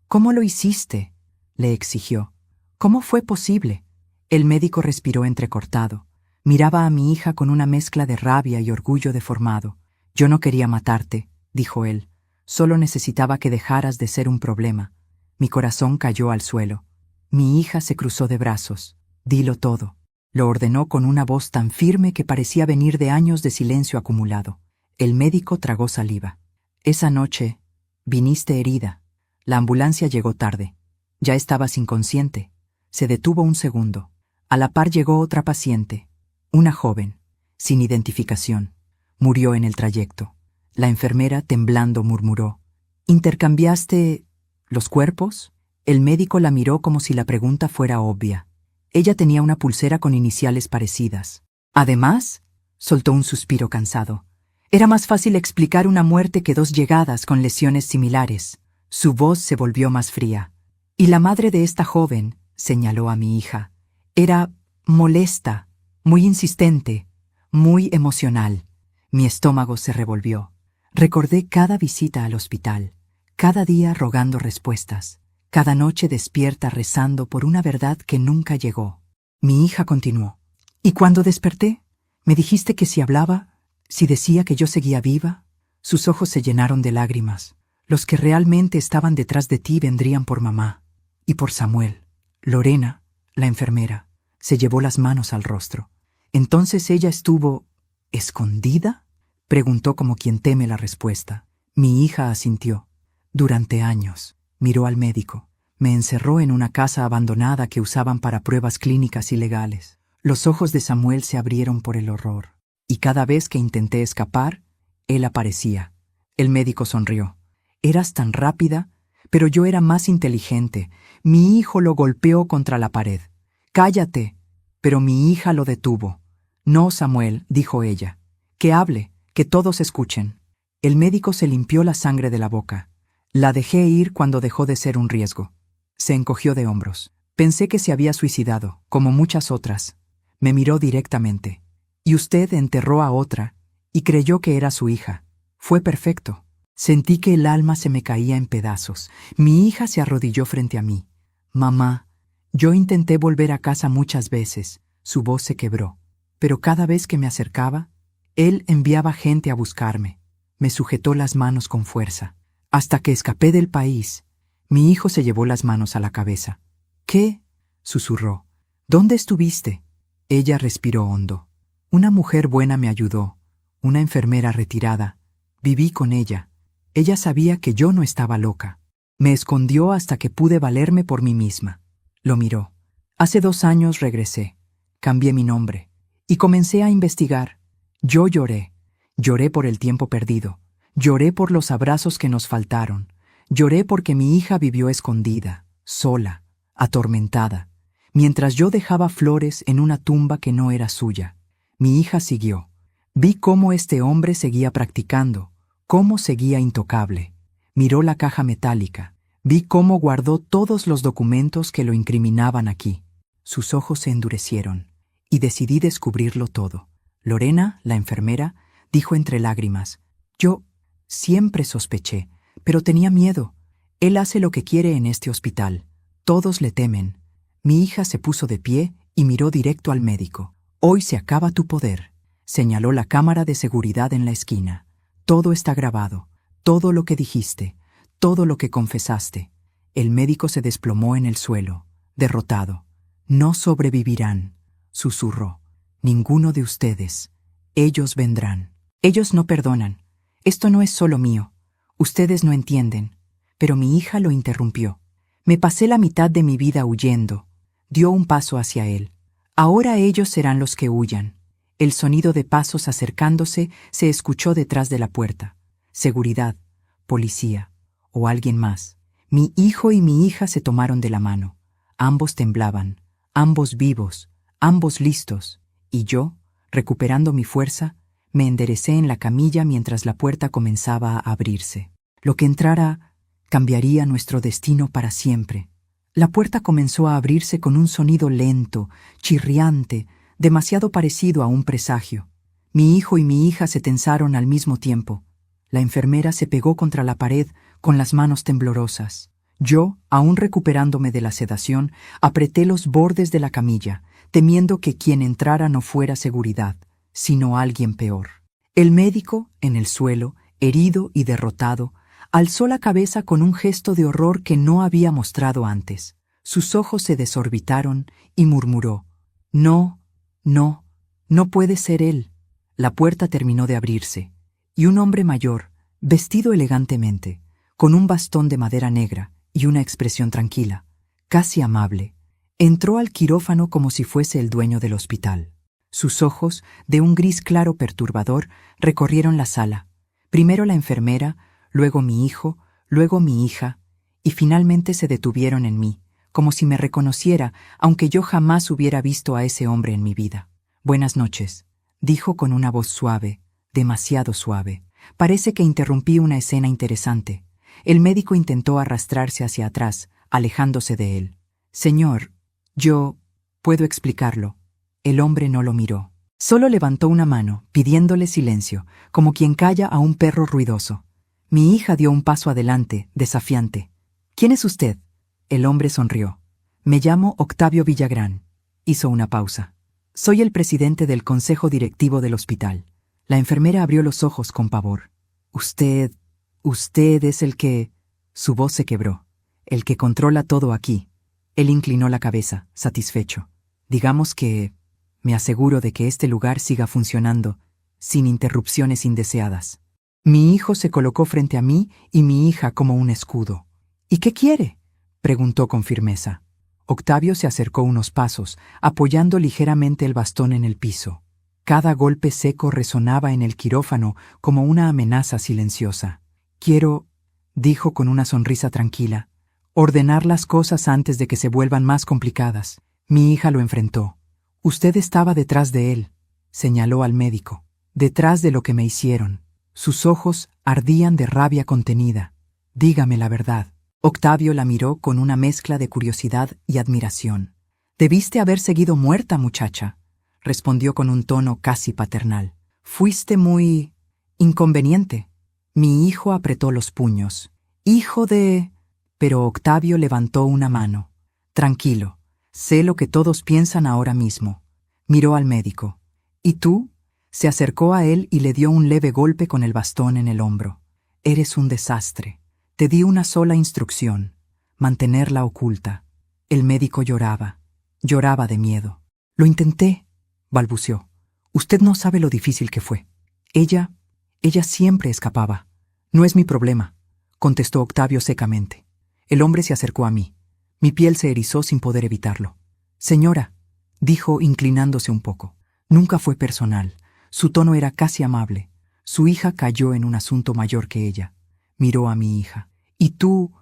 «¿Cómo lo hiciste?», le exigió. «¿Cómo fue posible?». El médico respiró entrecortado. Miraba a mi hija con una mezcla de rabia y orgullo deformado. «Yo no quería matarte», dijo él. «Solo necesitaba que dejaras de ser un problema». Mi corazón cayó al suelo. Mi hija se cruzó de brazos. «Dilo todo», lo ordenó con una voz tan firme que parecía venir de años de silencio acumulado. El médico tragó saliva. «Esa noche viniste herida. La ambulancia llegó tarde. Ya estabas inconsciente». Se detuvo un segundo. A la par llegó otra paciente, una joven, sin identificación. Murió en el trayecto. La enfermera, temblando, murmuró: «¿Intercambiaste los cuerpos?». El médico la miró como si la pregunta fuera obvia. Ella tenía una pulsera con iniciales parecidas. «Además», soltó un suspiro cansado, «era más fácil explicar una muerte que dos llegadas con lesiones similares». Su voz se volvió más fría. «Y la madre de esta joven», señaló a mi hija, «era molesta, muy insistente, muy emocional». Mi estómago se revolvió. Recordé cada visita al hospital, cada día rogando respuestas, cada noche despierta rezando por una verdad que nunca llegó. Mi hija continuó: «¿Y cuando desperté? Me dijiste que si hablaba, si decía que yo seguía viva». Sus ojos se llenaron de lágrimas. «Los que realmente estaban detrás de ti vendrían por mamá y por Samuel». Lorena, la enfermera, se llevó las manos al rostro. «¿Entonces ella estuvo escondida?», preguntó como quien teme la respuesta. Mi hija asintió. «Durante años». Miró al médico. «Me encerró en una casa abandonada que usaban para pruebas clínicas ilegales». Los ojos de Samuel se abrieron por el horror. Y cada vez que intenté escapar, él aparecía. El médico sonrió. «Eras tan rápida, pero yo era más inteligente». Mi hijo lo golpeó contra la pared. «Cállate», pero mi hija lo detuvo. «No, Samuel», dijo ella. «Que hable, que todos escuchen». El médico se limpió la sangre de la boca. «La dejé ir cuando dejó de ser un riesgo». Se encogió de hombros. «Pensé que se había suicidado, como muchas otras». Me miró directamente. «Y usted enterró a otra y creyó que era su hija. Fue perfecto». Sentí que el alma se me caía en pedazos. Mi hija se arrodilló frente a mí. «Mamá, yo intenté volver a casa muchas veces». Su voz se quebró. «Pero cada vez que me acercaba, él enviaba gente a buscarme». Me sujetó las manos con fuerza. «Hasta que escapé del país». Mi hijo se llevó las manos a la cabeza. «¿Qué?», susurró. «¿Dónde estuviste?». Ella respiró hondo. «Una mujer buena me ayudó, una enfermera retirada. Viví con ella. Ella sabía que yo no estaba loca. Me escondió hasta que pude valerme por mí misma». Lo miró. «Hace 2 años regresé. Cambié mi nombre. Y comencé a investigar. Yo lloré. Lloré por el tiempo perdido. Lloré por los abrazos que nos faltaron. Lloré porque mi hija vivió escondida, sola, atormentada, mientras yo dejaba flores en una tumba que no era suya. Mi hija siguió. Vi cómo este hombre seguía practicando, cómo seguía intocable. Miró la caja metálica. Vi cómo guardó todos los documentos que lo incriminaban aquí». Sus ojos se endurecieron, y decidí descubrirlo todo. Lorena, la enfermera, dijo entre lágrimas: «Yo siempre sospeché, pero tenía miedo. Él hace lo que quiere en este hospital. Todos le temen». Mi hija se puso de pie y miró directo al médico. «Hoy se acaba tu poder», señaló la cámara de seguridad en la esquina. «Todo está grabado, todo lo que dijiste, todo lo que confesaste». El médico se desplomó en el suelo, derrotado. «No sobrevivirán», susurró. Ninguno de ustedes. Ellos vendrán. Ellos no perdonan. Esto no es solo mío. Ustedes no entienden. Pero mi hija lo interrumpió. Me pasé la mitad de mi vida huyendo. Dio un paso hacia él. Ahora ellos serán los que huyan. El sonido de pasos acercándose se escuchó detrás de la puerta. Seguridad, policía o alguien más. Mi hijo y mi hija se tomaron de la mano. Ambos temblaban, ambos vivos, ambos listos. Y yo, recuperando mi fuerza, me enderecé en la camilla mientras la puerta comenzaba a abrirse. Lo que entrara cambiaría nuestro destino para siempre. La puerta comenzó a abrirse con un sonido lento, chirriante, demasiado parecido a un presagio. Mi hijo y mi hija se tensaron al mismo tiempo. La enfermera se pegó contra la pared con las manos temblorosas. Yo, aún recuperándome de la sedación, apreté los bordes de la camilla, temiendo que quien entrara no fuera seguridad, sino alguien peor. El médico, en el suelo, herido y derrotado, alzó la cabeza con un gesto de horror que no había mostrado antes. Sus ojos se desorbitaron y murmuró: «No, no, no puede ser él». La puerta terminó de abrirse, y un hombre mayor, vestido elegantemente, con un bastón de madera negra y una expresión tranquila, casi amable, entró al quirófano como si fuese el dueño del hospital. Sus ojos, de un gris claro perturbador, recorrieron la sala. Primero la enfermera, luego mi hijo, luego mi hija, y finalmente se detuvieron en mí, como si me reconociera, aunque yo jamás hubiera visto a ese hombre en mi vida. «Buenas noches», dijo con una voz suave, demasiado suave. Parece que interrumpí una escena interesante. El médico intentó arrastrarse hacia atrás, alejándose de él. «Señor, yo puedo explicarlo». El hombre no lo miró. Solo levantó una mano, pidiéndole silencio, como quien calla a un perro ruidoso. Mi hija dio un paso adelante, desafiante. «¿Quién es usted?». El hombre sonrió. «Me llamo Octavio Villagrán». Hizo una pausa. «Soy el presidente del consejo directivo del hospital». La enfermera abrió los ojos con pavor. Usted es el que...». Su voz se quebró. «El que controla todo aquí». Él inclinó la cabeza, satisfecho. «Digamos que me aseguro de que este lugar siga funcionando, sin interrupciones indeseadas». Mi hijo se colocó frente a mí y mi hija como un escudo. «¿Y qué quiere?», preguntó con firmeza. Octavio se acercó unos pasos, apoyando ligeramente el bastón en el piso. Cada golpe seco resonaba en el quirófano como una amenaza silenciosa. «Quiero», dijo con una sonrisa tranquila, «ordenar las cosas antes de que se vuelvan más complicadas». Mi hija lo enfrentó. «Usted estaba detrás de él», señaló al médico, «detrás de lo que me hicieron». Sus ojos ardían de rabia contenida. «Dígame la verdad». Octavio la miró con una mezcla de curiosidad y admiración. «Debiste haber seguido muerta, muchacha», respondió con un tono casi paternal. «Fuiste muy inconveniente». Mi hijo apretó los puños. «Hijo de...». Pero Octavio levantó una mano. «Tranquilo, sé lo que todos piensan ahora mismo». Miró al médico. «¿Y tú?». Se acercó a él y le dio un leve golpe con el bastón en el hombro. «Eres un desastre. Te di una sola instrucción: mantenerla oculta». El médico lloraba de miedo. «Lo intenté», balbuceó. «Usted no sabe lo difícil que fue. Ella siempre escapaba». «No es mi problema», contestó Octavio secamente. El hombre se acercó a mí. Mi piel se erizó sin poder evitarlo. «Señora», dijo inclinándose un poco. Nunca fue personal. Su tono era casi amable. Su hija cayó en un asunto mayor que ella. Miró a mi hija. «Y tú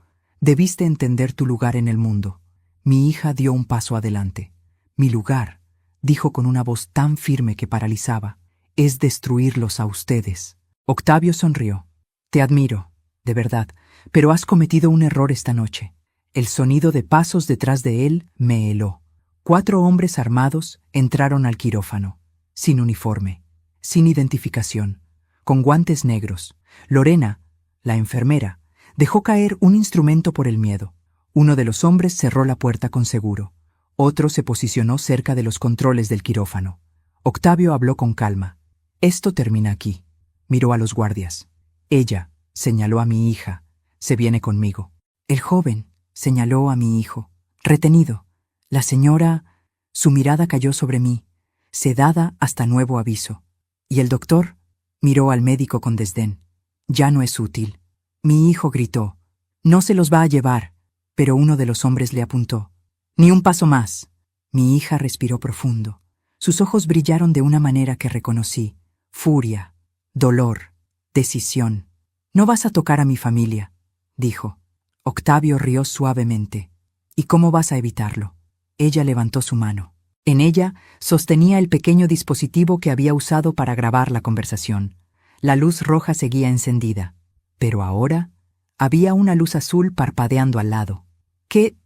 debiste entender tu lugar en el mundo». Mi hija dio un paso adelante. «Mi lugar», dijo con una voz tan firme que paralizaba, «es destruirlos a ustedes». Octavio sonrió. «Te admiro, de verdad, pero has cometido un error esta noche». El sonido de pasos detrás de él me heló. 4 hombres armados entraron al quirófano, sin uniforme, sin identificación, con guantes negros. Lorena, la enfermera, dejó caer un instrumento por el miedo. Uno de los hombres cerró la puerta con seguro. Otro se posicionó cerca de los controles del quirófano. Octavio habló con calma. «Esto termina aquí». Miró a los guardias. «Ella», señaló a mi hija, «se viene conmigo». «El joven», señaló a mi hijo, retenido. «La señora...». Su mirada cayó sobre mí. sedada hasta nuevo aviso. Y el doctor miró al médico con desdén. Ya no es útil. Mi hijo gritó. No se los va a llevar. Pero uno de los hombres le apuntó. Ni un paso más. Mi hija respiró profundo. Sus ojos brillaron de una manera que reconocí. Furia, dolor, decisión. No vas a tocar a mi familia, dijo. Octavio rió suavemente. ¿Y cómo vas a evitarlo? Ella levantó su mano. En ella sostenía el pequeño dispositivo que había usado para grabar la conversación. La luz roja seguía encendida, pero ahora había una luz azul parpadeando al lado. ¿Qué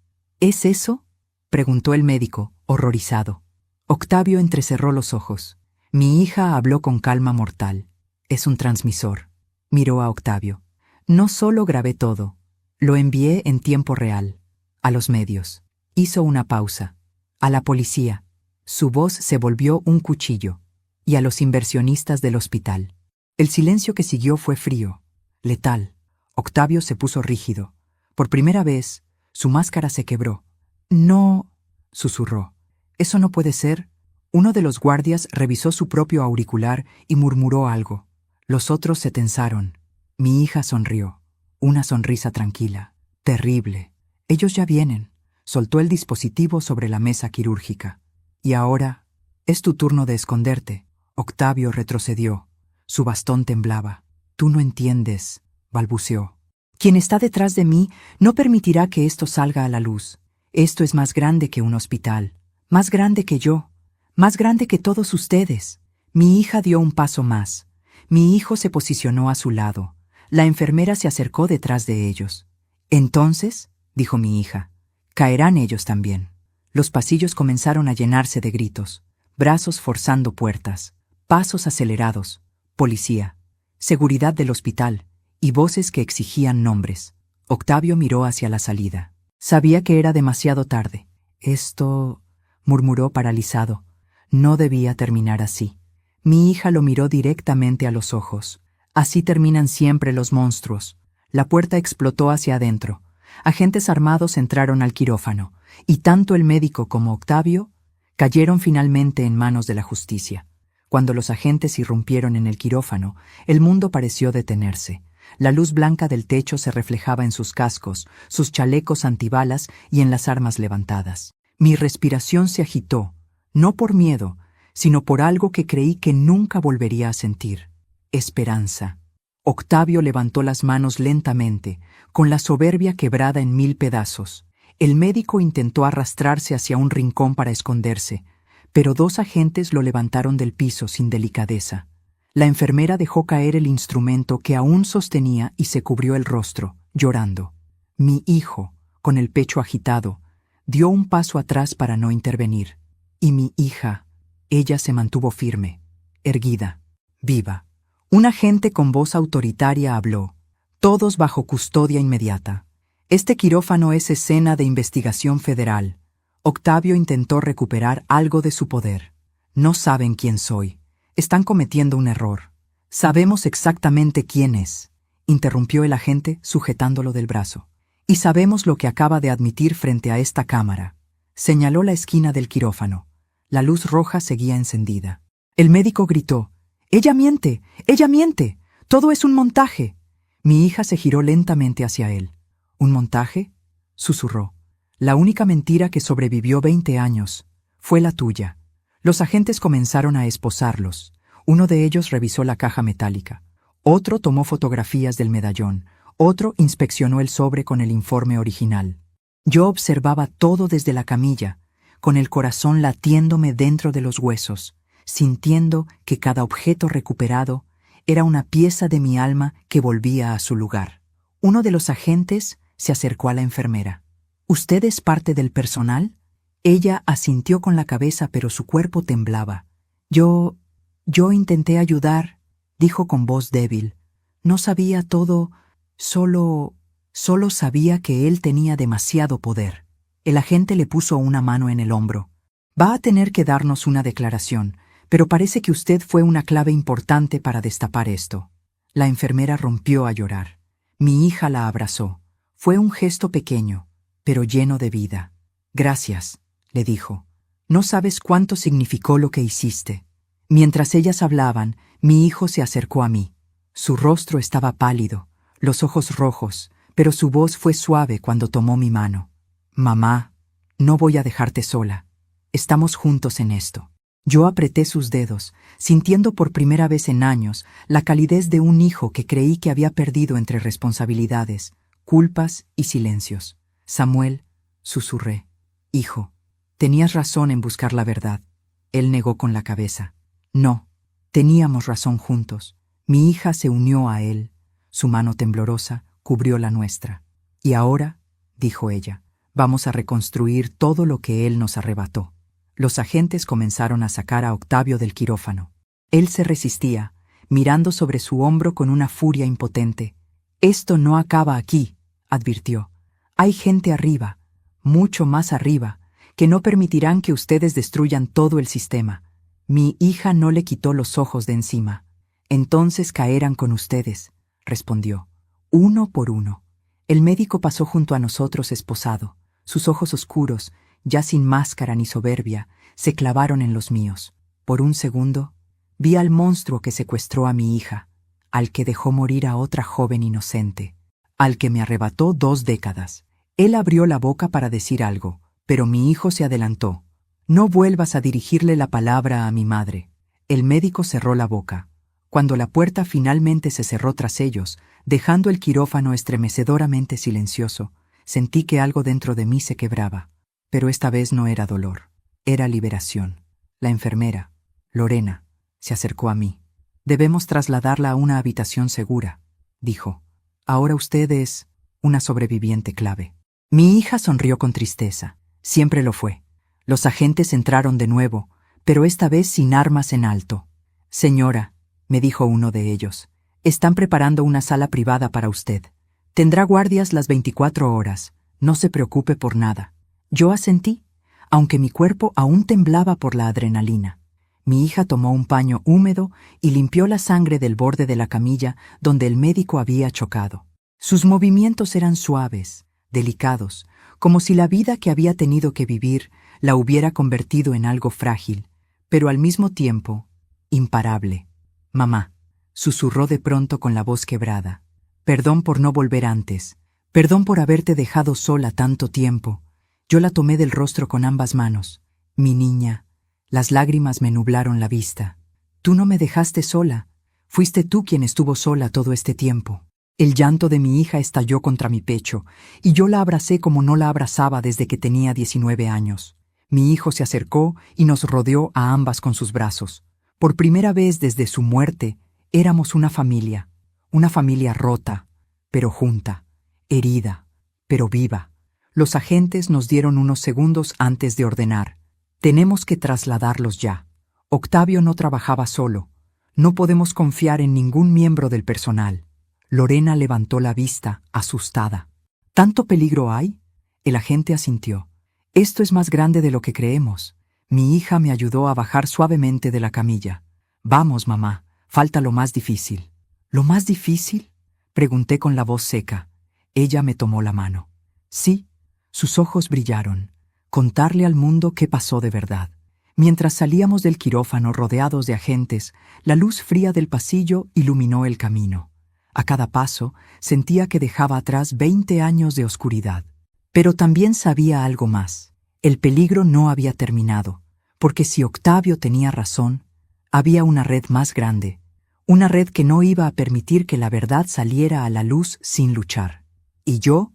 es eso?, preguntó el médico, horrorizado. Octavio entrecerró los ojos. Mi hija habló con calma mortal. Es un transmisor. Miró a Octavio. No solo grabé todo, lo envié en tiempo real. A los medios. Hizo una pausa. A la policía. Su voz se volvió un cuchillo. Y a los inversionistas del hospital. El silencio que siguió fue frío, letal. Octavio se puso rígido. Por primera vez, su máscara se quebró. No, susurró. Eso no puede ser. Uno de los guardias revisó su propio auricular y murmuró algo. Los otros se tensaron. Mi hija sonrió. Una sonrisa tranquila. Terrible. Ellos ya vienen. Soltó el dispositivo sobre la mesa quirúrgica. Y ahora, es tu turno de esconderte. Octavio retrocedió. Su bastón temblaba. Tú no entiendes, balbuceó. Quien está detrás de mí no permitirá que esto salga a la luz. Esto es más grande que un hospital. Más grande que yo. Más grande que todos ustedes. Mi hija dio un paso más. Mi hijo se posicionó a su lado. La enfermera se acercó detrás de ellos. Entonces, dijo mi hija, caerán ellos también. Los pasillos comenzaron a llenarse de gritos, brazos forzando puertas, pasos acelerados, policía, seguridad del hospital y voces que exigían nombres. Octavio miró hacia la salida. Sabía que era demasiado tarde. Esto, murmuró paralizado, no debía terminar así. Mi hija lo miró directamente a los ojos. Así terminan siempre los monstruos. La puerta explotó hacia adentro. Agentes armados entraron al quirófano, y tanto el médico como Octavio cayeron finalmente en manos de la justicia. Cuando los agentes irrumpieron en el quirófano, el mundo pareció detenerse. La luz blanca del techo se reflejaba en sus cascos, sus chalecos antibalas y en las armas levantadas. Mi respiración se agitó, no por miedo, sino por algo que creí que nunca volvería a sentir: esperanza. Octavio levantó las manos lentamente, con la soberbia quebrada en 1000 pedazos. El médico intentó arrastrarse hacia un rincón para esconderse, pero 2 agentes lo levantaron del piso sin delicadeza. La enfermera dejó caer el instrumento que aún sostenía y se cubrió el rostro, llorando. Mi hijo, con el pecho agitado, dio un paso atrás para no intervenir. Y mi hija, ella se mantuvo firme, erguida, viva. Un agente con voz autoritaria habló. Todos bajo custodia inmediata. Este quirófano es escena de investigación federal. Octavio intentó recuperar algo de su poder. No saben quién soy. Están cometiendo un error. Sabemos exactamente quién es, interrumpió el agente sujetándolo del brazo. Y sabemos lo que acaba de admitir frente a esta cámara. Señaló la esquina del quirófano. La luz roja seguía encendida. El médico gritó. ¡Ella miente! ¡Ella miente! ¡Todo es un montaje! Mi hija se giró lentamente hacia él. ¿Un montaje?, susurró. La única mentira que sobrevivió 20 años fue la tuya. Los agentes comenzaron a esposarlos. Uno de ellos revisó la caja metálica. Otro tomó fotografías del medallón. Otro inspeccionó el sobre con el informe original. Yo observaba todo desde la camilla, con el corazón latiéndome dentro de los huesos, sintiendo que cada objeto recuperado era una pieza de mi alma que volvía a su lugar. Uno de los agentes se acercó a la enfermera. ¿Usted es parte del personal? Ella asintió con la cabeza, pero su cuerpo temblaba. Yo intenté ayudar, dijo con voz débil. No sabía todo, solo sabía que él tenía demasiado poder. El agente le puso una mano en el hombro. Va a tener que darnos una declaración, pero parece que usted fue una clave importante para destapar esto. La enfermera rompió a llorar. Mi hija la abrazó. Fue un gesto pequeño, pero lleno de vida. Gracias, le dijo. No sabes cuánto significó lo que hiciste. Mientras ellas hablaban, mi hijo se acercó a mí. Su rostro estaba pálido, los ojos rojos, pero su voz fue suave cuando tomó mi mano. Mamá, no voy a dejarte sola. Estamos juntos en esto. Yo apreté sus dedos, sintiendo por primera vez en años la calidez de un hijo que creí que había perdido entre responsabilidades, culpas y silencios. Samuel, susurré. Hijo, tenías razón en buscar la verdad. Él negó con la cabeza. No, teníamos razón juntos. Mi hija se unió a él. Su mano temblorosa cubrió la nuestra. Y ahora, dijo ella, vamos a reconstruir todo lo que él nos arrebató. Los agentes comenzaron a sacar a Octavio del quirófano. Él se resistía, mirando sobre su hombro con una furia impotente. Esto no acaba aquí, advirtió. Hay gente arriba, mucho más arriba, que no permitirán que ustedes destruyan todo el sistema. Mi hija no le quitó los ojos de encima. Entonces caerán con ustedes, respondió. Uno por uno. El médico pasó junto a nosotros esposado. Sus ojos oscuros, ya sin máscara ni soberbia, se clavaron en los míos. Por un segundo, vi al monstruo que secuestró a mi hija, al que dejó morir a otra joven inocente, al que me arrebató 2 décadas. Él abrió la boca para decir algo, pero mi hijo se adelantó. No vuelvas a dirigirle la palabra a mi madre. El médico cerró la boca. Cuando la puerta finalmente se cerró tras ellos, dejando el quirófano estremecedoramente silencioso, sentí que algo dentro de mí se quebraba. Pero esta vez no era dolor, era liberación. La enfermera, Lorena, se acercó a mí. Debemos trasladarla a una habitación segura, dijo. Ahora usted es una sobreviviente clave. Mi hija sonrió con tristeza. Siempre lo fue. Los agentes entraron de nuevo, pero esta vez sin armas en alto. Señora, me dijo uno de ellos, están preparando una sala privada para usted. Tendrá guardias las 24 horas. No se preocupe por nada. Yo asentí, aunque mi cuerpo aún temblaba por la adrenalina. Mi hija tomó un paño húmedo y limpió la sangre del borde de la camilla donde el médico había chocado. Sus movimientos eran suaves, delicados, como si la vida que había tenido que vivir la hubiera convertido en algo frágil, pero al mismo tiempo, imparable. Mamá, susurró de pronto con la voz quebrada. Perdón por no volver antes. Perdón por haberte dejado sola tanto tiempo. Yo la tomé del rostro con ambas manos. Mi niña, las lágrimas me nublaron la vista. Tú no me dejaste sola. Fuiste tú quien estuvo sola todo este tiempo. El llanto de mi hija estalló contra mi pecho, y yo la abracé como no la abrazaba desde que tenía 19 años. Mi hijo se acercó y nos rodeó a ambas con sus brazos. Por primera vez desde su muerte, éramos una familia rota, pero junta, herida, pero viva. Los agentes nos dieron unos segundos antes de ordenar. Tenemos que trasladarlos ya. Octavio no trabajaba solo. No podemos confiar en ningún miembro del personal. Lorena levantó la vista, asustada. ¿Tanto peligro hay? El agente asintió. Esto es más grande de lo que creemos. Mi hija me ayudó a bajar suavemente de la camilla. Vamos, mamá, falta lo más difícil. ¿Lo más difícil? Pregunté con la voz seca. Ella me tomó la mano. Sí. Sus ojos brillaron. Contarle al mundo qué pasó de verdad. Mientras salíamos del quirófano rodeados de agentes, la luz fría del pasillo iluminó el camino. A cada paso sentía que dejaba atrás 20 años de oscuridad. Pero también sabía algo más. El peligro no había terminado, porque si Octavio tenía razón, había una red más grande, una red que no iba a permitir que la verdad saliera a la luz sin luchar. Y yo,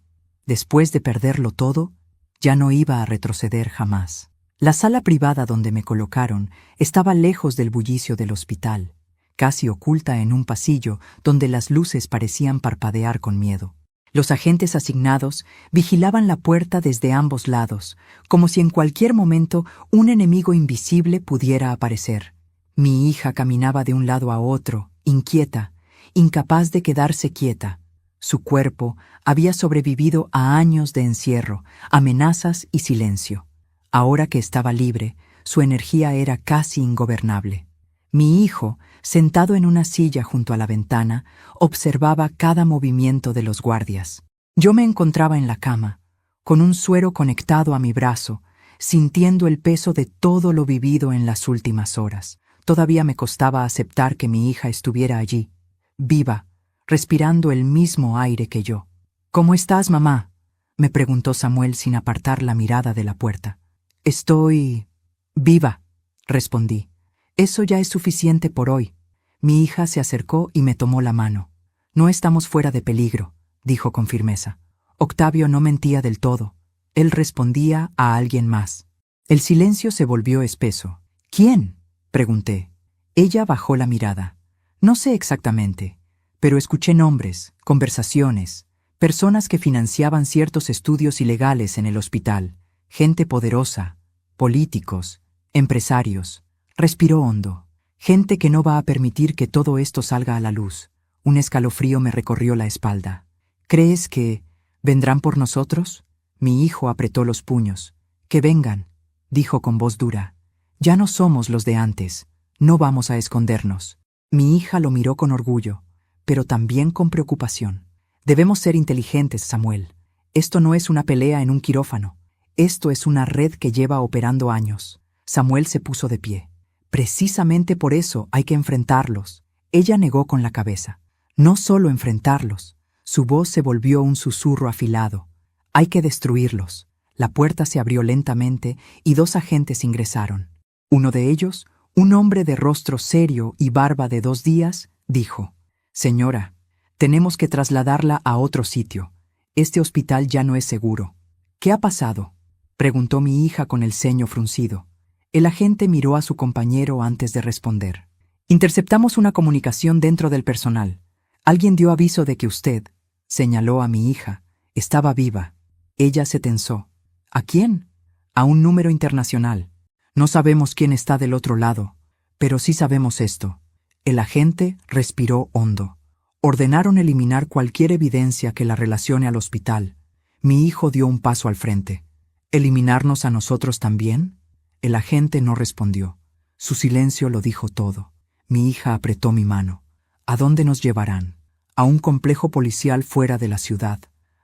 después de perderlo todo, ya no iba a retroceder jamás. La sala privada donde me colocaron estaba lejos del bullicio del hospital, casi oculta en un pasillo donde las luces parecían parpadear con miedo. Los agentes asignados vigilaban la puerta desde ambos lados, como si en cualquier momento un enemigo invisible pudiera aparecer. Mi hija caminaba de un lado a otro, inquieta, incapaz de quedarse quieta. Su cuerpo había sobrevivido a años de encierro, amenazas y silencio. Ahora que estaba libre, su energía era casi ingobernable. Mi hijo, sentado en una silla junto a la ventana, observaba cada movimiento de los guardias. Yo me encontraba en la cama, con un suero conectado a mi brazo, sintiendo el peso de todo lo vivido en las últimas horas. Todavía me costaba aceptar que mi hija estuviera allí, viva, respirando el mismo aire que yo. «¿Cómo estás, mamá?», me preguntó Samuel sin apartar la mirada de la puerta. «Estoy viva», respondí. «Eso ya es suficiente por hoy». Mi hija se acercó y me tomó la mano. «No estamos fuera de peligro», dijo con firmeza. Octavio no mentía del todo. Él respondía a alguien más. El silencio se volvió espeso. «¿Quién?», pregunté. Ella bajó la mirada. «No sé exactamente, pero escuché nombres, conversaciones, personas que financiaban ciertos estudios ilegales en el hospital, gente poderosa, políticos, empresarios». Respiró hondo. «Gente que no va a permitir que todo esto salga a la luz». Un escalofrío me recorrió la espalda. «¿Crees que vendrán por nosotros?». Mi hijo apretó los puños. «Que vengan», dijo con voz dura. «Ya no somos los de antes. No vamos a escondernos». Mi hija lo miró con orgullo, pero también con preocupación. «Debemos ser inteligentes, Samuel. Esto no es una pelea en un quirófano. Esto es una red que lleva operando años». Samuel se puso de pie. «Precisamente por eso hay que enfrentarlos». Ella negó con la cabeza. «No solo enfrentarlos». Su voz se volvió un susurro afilado. «Hay que destruirlos». La puerta se abrió lentamente y 2 agentes ingresaron. Uno de ellos, un hombre de rostro serio y barba de 2 días, dijo: «Señora, tenemos que trasladarla a otro sitio. Este hospital ya no es seguro». «¿Qué ha pasado?», preguntó mi hija con el ceño fruncido. El agente miró a su compañero antes de responder. «Interceptamos una comunicación dentro del personal. Alguien dio aviso de que usted», señaló a mi hija, «estaba viva». Ella se tensó. «¿A quién?». «A un número internacional. No sabemos quién está del otro lado, pero sí sabemos esto». El agente respiró hondo. «Ordenaron eliminar cualquier evidencia que la relacione al hospital». Mi hijo dio un paso al frente. «¿Eliminarnos a nosotros también?». El agente no respondió. Su silencio lo dijo todo. Mi hija apretó mi mano. «¿A dónde nos llevarán?». «A un complejo policial fuera de la ciudad.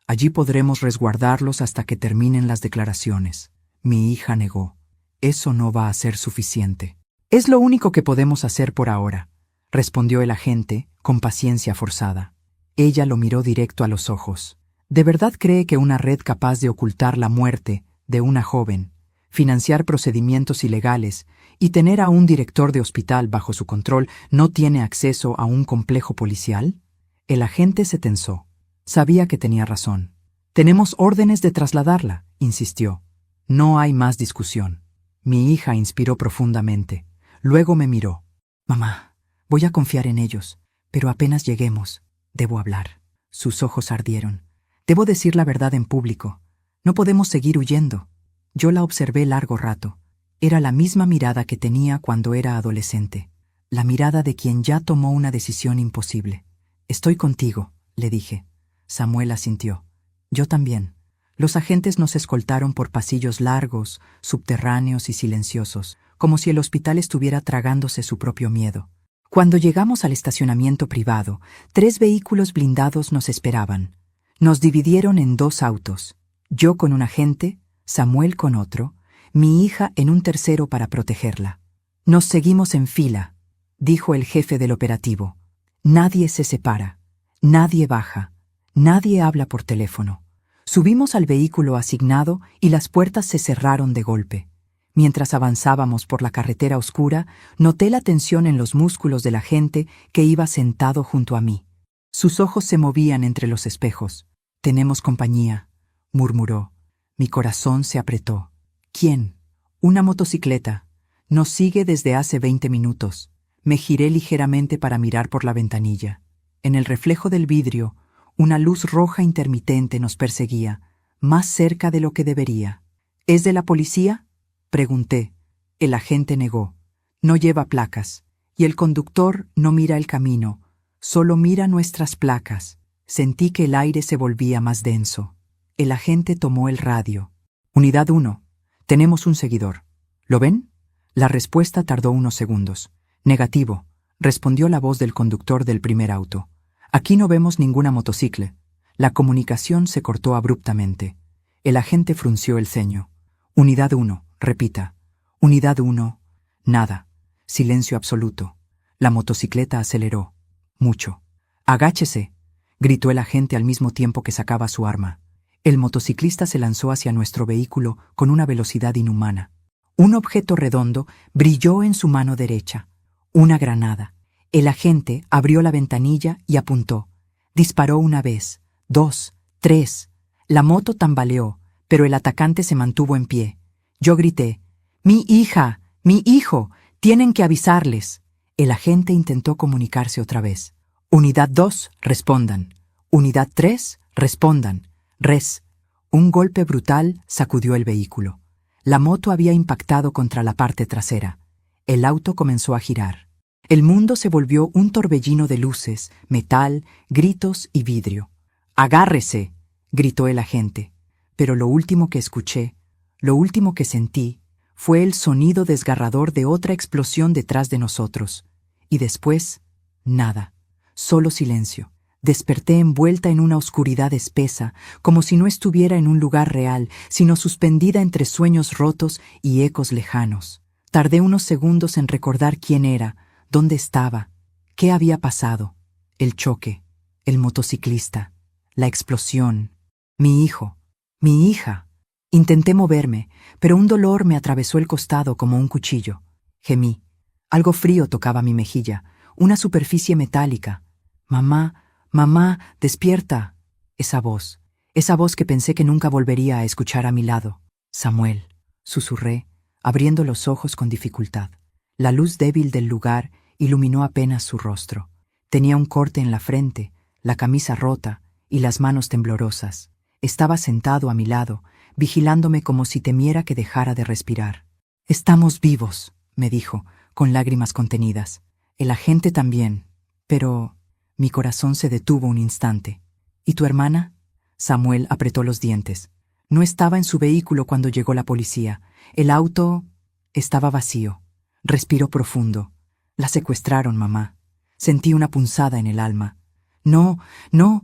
Allí podremos resguardarlos hasta que terminen las declaraciones». Mi hija negó. «Eso no va a ser suficiente». «Es lo único que podemos hacer por ahora», respondió el agente, con paciencia forzada. Ella lo miró directo a los ojos. ¿De verdad cree que una red capaz de ocultar la muerte de una joven, financiar procedimientos ilegales y tener a un director de hospital bajo su control no tiene acceso a un complejo policial? El agente se tensó. Sabía que tenía razón. «Tenemos órdenes de trasladarla», insistió. «No hay más discusión». Mi hija inspiró profundamente. Luego me miró. «Mamá, voy a confiar en ellos, pero apenas lleguemos, debo hablar». Sus ojos ardieron. «Debo decir la verdad en público. No podemos seguir huyendo». Yo la observé largo rato. Era la misma mirada que tenía cuando era adolescente. La mirada de quien ya tomó una decisión imposible. «Estoy contigo», le dije. Samuel asintió. «Yo también». Los agentes nos escoltaron por pasillos largos, subterráneos y silenciosos, como si el hospital estuviera tragándose su propio miedo. Cuando llegamos al estacionamiento privado, 3 vehículos blindados nos esperaban. Nos dividieron en 2 autos. Yo con un agente, Samuel con otro, mi hija en un tercero para protegerla. «Nos seguimos en fila», dijo el jefe del operativo. «Nadie se separa, nadie baja, nadie habla por teléfono». Subimos al vehículo asignado y las puertas se cerraron de golpe. Mientras avanzábamos por la carretera oscura, noté la tensión en los músculos del agente que iba sentado junto a mí. Sus ojos se movían entre los espejos. «Tenemos compañía», murmuró. Mi corazón se apretó. «¿Quién?». «Una motocicleta. Nos sigue desde hace 20 minutos». Me giré ligeramente para mirar por la ventanilla. En el reflejo del vidrio, una luz roja intermitente nos perseguía, más cerca de lo que debería. «¿Es de la policía?», pregunté. El agente negó. «No lleva placas, y el conductor no mira el camino, solo mira nuestras placas». Sentí que el aire se volvía más denso. El agente tomó el radio. «Unidad 1, tenemos un seguidor. ¿Lo ven?». La respuesta tardó unos segundos. «Negativo», respondió la voz del conductor del primer auto. «Aquí no vemos ninguna motocicleta». La comunicación se cortó abruptamente. El agente frunció el ceño. «Unidad 1, repita. Unidad 1. Nada. Silencio absoluto. La motocicleta aceleró. Mucho. Agáchese, gritó el agente al mismo tiempo que sacaba su arma. El motociclista se lanzó hacia nuestro vehículo con una velocidad inhumana. Un objeto redondo brilló en su mano derecha. Una granada. El agente abrió la ventanilla y apuntó. Disparó una vez, 2, 3. La moto tambaleó, pero el atacante se mantuvo en pie. Yo grité, «¡Mi hija! ¡Mi hijo! Tienen que avisarles!». El agente intentó comunicarse otra vez. «Unidad 2, respondan. Unidad 3, respondan. Res». Un golpe brutal sacudió el vehículo. La moto había impactado contra la parte trasera. El auto comenzó a girar. El mundo se volvió un torbellino de luces, metal, gritos y vidrio. «¡Agárrese!», gritó el agente. Pero lo último que escuché, lo último que sentí, fue el sonido desgarrador de otra explosión detrás de nosotros. Y después, nada, solo silencio. Desperté envuelta en una oscuridad espesa, como si no estuviera en un lugar real, sino suspendida entre sueños rotos y ecos lejanos. Tardé unos segundos en recordar quién era, dónde estaba, qué había pasado. El choque, el motociclista, la explosión, mi hijo, mi hija. Intenté moverme, pero un dolor me atravesó el costado como un cuchillo. Gemí. Algo frío tocaba mi mejilla, una superficie metálica. «Mamá, mamá, despierta». Esa voz que pensé que nunca volvería a escuchar a mi lado. «Samuel», susurré, abriendo los ojos con dificultad. La luz débil del lugar iluminó apenas su rostro. Tenía un corte en la frente, la camisa rota y las manos temblorosas. Estaba sentado a mi lado, vigilándome como si temiera que dejara de respirar. «Estamos vivos», me dijo, con lágrimas contenidas. «El agente también». Pero mi corazón se detuvo un instante. «¿Y tu hermana?». Samuel apretó los dientes. No estaba en su vehículo cuando llegó la policía. El auto estaba vacío. Respiró profundo. «La secuestraron, mamá». Sentí una punzada en el alma. «No, no,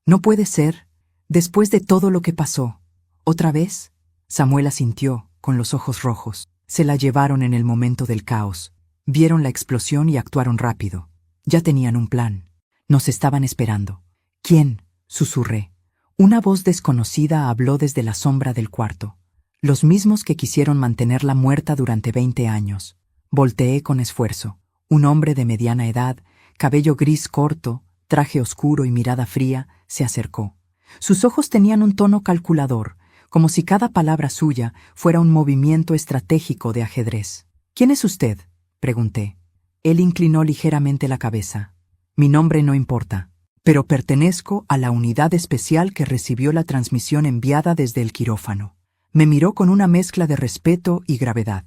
no puede ser. Después de todo lo que pasó. ¿Otra vez?». Samuel asintió, con los ojos rojos. Se la llevaron en el momento del caos. Vieron la explosión y actuaron rápido. Ya tenían un plan. Nos estaban esperando. «¿Quién?», susurré. Una voz desconocida habló desde la sombra del cuarto. «Los mismos que quisieron mantenerla muerta durante 20 años». Volteé con esfuerzo. Un hombre de mediana edad, cabello gris corto, traje oscuro y mirada fría, se acercó. Sus ojos tenían un tono calculador, como si cada palabra suya fuera un movimiento estratégico de ajedrez. «¿Quién es usted?», pregunté. Él inclinó ligeramente la cabeza. «Mi nombre no importa, pero pertenezco a la unidad especial que recibió la transmisión enviada desde el quirófano». Me miró con una mezcla de respeto y gravedad.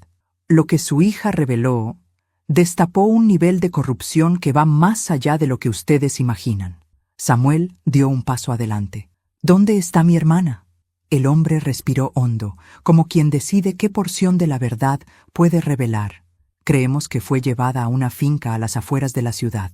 «Lo que su hija reveló destapó un nivel de corrupción que va más allá de lo que ustedes imaginan». Samuel dio un paso adelante. «¿Dónde está mi hermana?». El hombre respiró hondo, como quien decide qué porción de la verdad puede revelar. «Creemos que fue llevada a una finca a las afueras de la ciudad».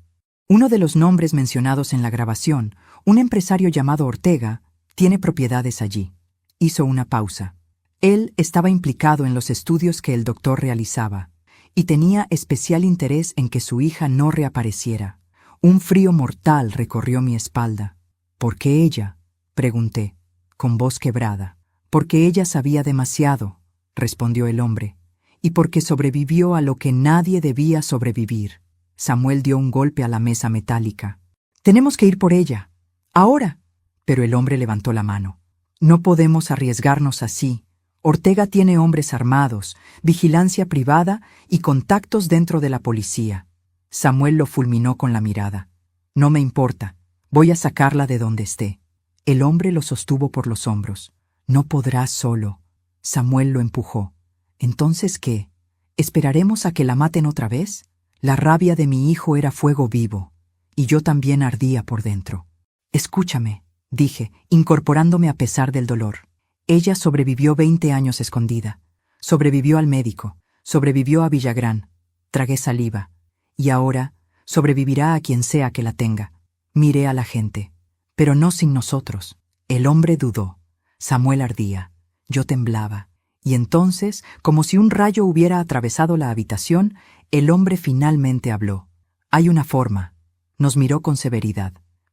Uno de los nombres mencionados en la grabación, un empresario llamado Ortega, tiene propiedades allí. Hizo una pausa. Él estaba implicado en los estudios que el doctor realizaba y tenía especial interés en que su hija no reapareciera. Un frío mortal recorrió mi espalda. «¿Por qué ella?», pregunté, con voz quebrada. «Porque ella sabía demasiado», respondió el hombre, «y porque sobrevivió a lo que nadie debía sobrevivir». Samuel dio un golpe a la mesa metálica. «Tenemos que ir por ella. Ahora». Pero el hombre levantó la mano. «No podemos arriesgarnos así. Ortega tiene hombres armados, vigilancia privada y contactos dentro de la policía». Samuel lo fulminó con la mirada. «No me importa. Voy a sacarla de donde esté». El hombre lo sostuvo por los hombros. «No podrás solo». Samuel lo empujó. «¿Entonces qué? ¿Esperaremos a que la maten otra vez?». La rabia de mi hijo era fuego vivo, y yo también ardía por dentro. «Escúchame», dije, incorporándome a pesar del dolor. «Ella sobrevivió 20 años escondida. Sobrevivió al médico, sobrevivió a Villagrán». Tragué saliva. «Y ahora sobrevivirá a quien sea que la tenga». Miré a la gente. «Pero no sin nosotros». El hombre dudó. Samuel ardía. Yo temblaba. Y entonces, como si un rayo hubiera atravesado la habitación, el hombre finalmente habló. Hay una forma. Nos miró con severidad.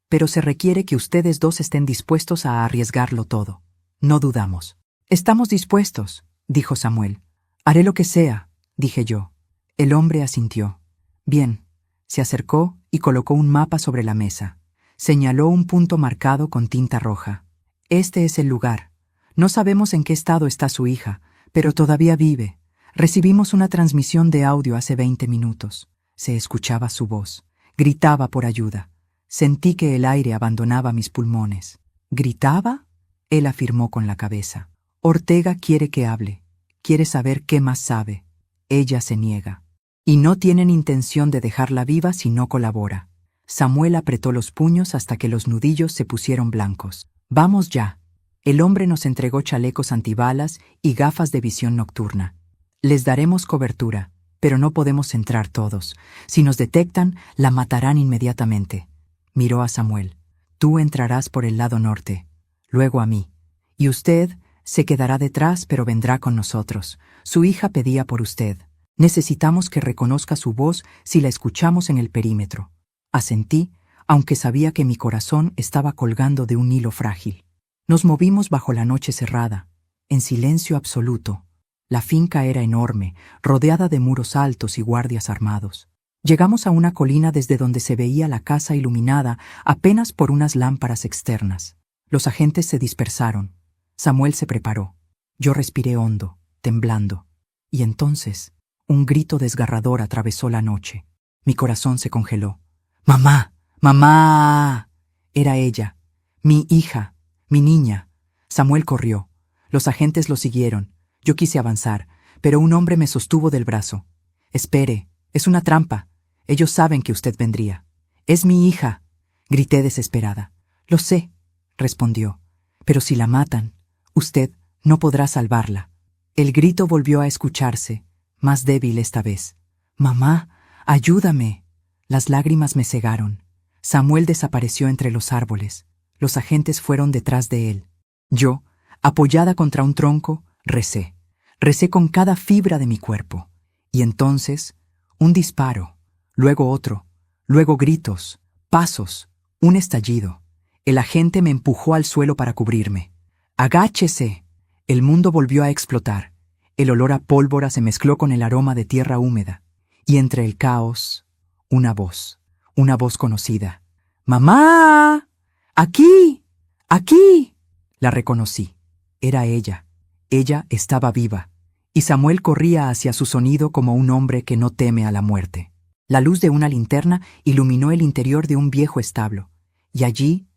Pero se requiere que ustedes dos estén dispuestos a arriesgarlo todo. No dudamos. Estamos dispuestos, dijo Samuel. Haré lo que sea, dije yo. El hombre asintió. Bien. Se acercó y colocó un mapa sobre la mesa. Señaló un punto marcado con tinta roja. Este es el lugar. No sabemos en qué estado está su hija, pero todavía vive. Recibimos una transmisión de audio hace 20 minutos. Se escuchaba su voz. Gritaba por ayuda. Sentí que el aire abandonaba mis pulmones. ¿Gritaba? Él afirmó con la cabeza. Ortega quiere que hable. Quiere saber qué más sabe. Ella se niega. Y no tienen intención de dejarla viva si no colabora. Samuel apretó los puños hasta que los nudillos se pusieron blancos. Vamos ya. El hombre nos entregó chalecos antibalas y gafas de visión nocturna. Les daremos cobertura, pero no podemos entrar todos. Si nos detectan, la matarán inmediatamente. Miró a Samuel. Tú entrarás por el lado norte, luego a mí. Y usted se quedará detrás, pero vendrá con nosotros. Su hija pedía por usted. Necesitamos que reconozca su voz si la escuchamos en el perímetro. Asentí, aunque sabía que mi corazón estaba colgando de un hilo frágil. Nos movimos bajo la noche cerrada, en silencio absoluto. La finca era enorme, rodeada de muros altos y guardias armados. Llegamos a una colina desde donde se veía la casa iluminada apenas por unas lámparas externas. Los agentes se dispersaron. Samuel se preparó. Yo respiré hondo, temblando. Y entonces, un grito desgarrador atravesó la noche. Mi corazón se congeló. ¡Mamá! ¡Mamá! Era ella, mi hija, mi niña. Samuel corrió. Los agentes lo siguieron. Yo quise avanzar, pero un hombre me sostuvo del brazo. Espere, es una trampa. Ellos saben que usted vendría. Es mi hija, grité desesperada. Lo sé, respondió, pero si la matan, usted no podrá salvarla. El grito volvió a escucharse, más débil esta vez. Mamá, ayúdame. Las lágrimas me cegaron. Samuel desapareció entre los árboles. Los agentes fueron detrás de él. Yo, apoyada contra un tronco, recé. Recé con cada fibra de mi cuerpo. Y entonces, un disparo, luego otro, luego gritos, pasos, un estallido. El agente me empujó al suelo para cubrirme. ¡Agáchese! El mundo volvió a explotar. El olor a pólvora se mezcló con el aroma de tierra húmeda. Y entre el caos, una voz conocida. ¡Mamá! ¡Aquí! ¡Aquí! La reconocí. Era ella. Ella estaba viva. Y Samuel corría hacia su sonido como un hombre que no teme a la muerte. La luz de una linterna iluminó el interior de un viejo establo. Y allí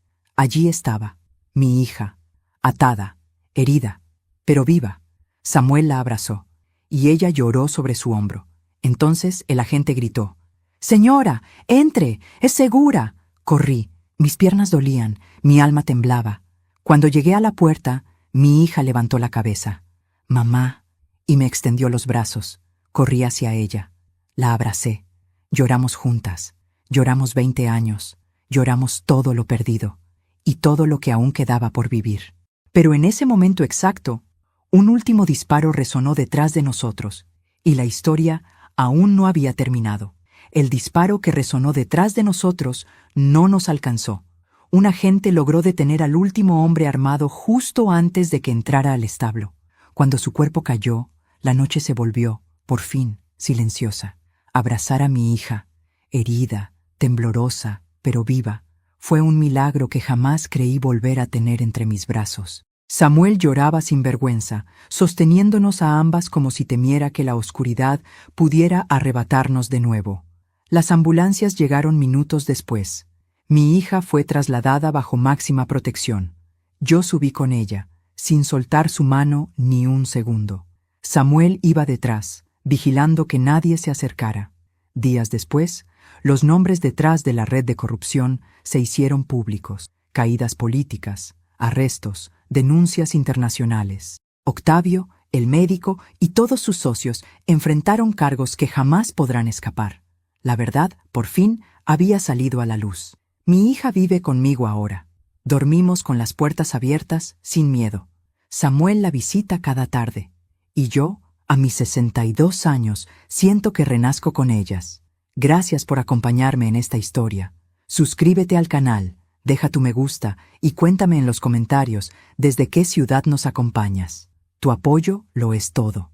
estaba, mi hija, atada, herida, pero viva. Samuel la abrazó, y ella lloró sobre su hombro. Entonces el agente gritó: «Señora, entre, es segura». Corrí, mis piernas dolían, mi alma temblaba. Cuando llegué a la puerta, mi hija levantó la cabeza. «Mamá», y me extendió los brazos. Corrí hacia ella. La abracé. Lloramos juntas. Lloramos 20 años. Lloramos todo lo perdido. Y todo lo que aún quedaba por vivir. Pero en ese momento exacto, un último disparo resonó detrás de nosotros. Y la historia aún no había terminado. El disparo que resonó detrás de nosotros no nos alcanzó. Un agente logró detener al último hombre armado justo antes de que entrara al establo. Cuando su cuerpo cayó, la noche se volvió, por fin, silenciosa. Abrazar a mi hija, herida, temblorosa, pero viva, fue un milagro que jamás creí volver a tener entre mis brazos. Samuel lloraba sin vergüenza, sosteniéndonos a ambas como si temiera que la oscuridad pudiera arrebatarnos de nuevo. Las ambulancias llegaron minutos después. Mi hija fue trasladada bajo máxima protección. Yo subí con ella, sin soltar su mano ni un segundo. Samuel iba detrás, vigilando que nadie se acercara. Días después, los nombres detrás de la red de corrupción se hicieron públicos. Caídas políticas, arrestos, denuncias internacionales. Octavio, el médico y todos sus socios enfrentaron cargos que jamás podrán escapar. La verdad, por fin, había salido a la luz. Mi hija vive conmigo ahora. Dormimos con las puertas abiertas, sin miedo. Samuel la visita cada tarde. Y yo, a mis 62 años, siento que renazco con ellas. Gracias por acompañarme en esta historia. Suscríbete al canal, deja tu me gusta y cuéntame en los comentarios desde qué ciudad nos acompañas. Tu apoyo lo es todo.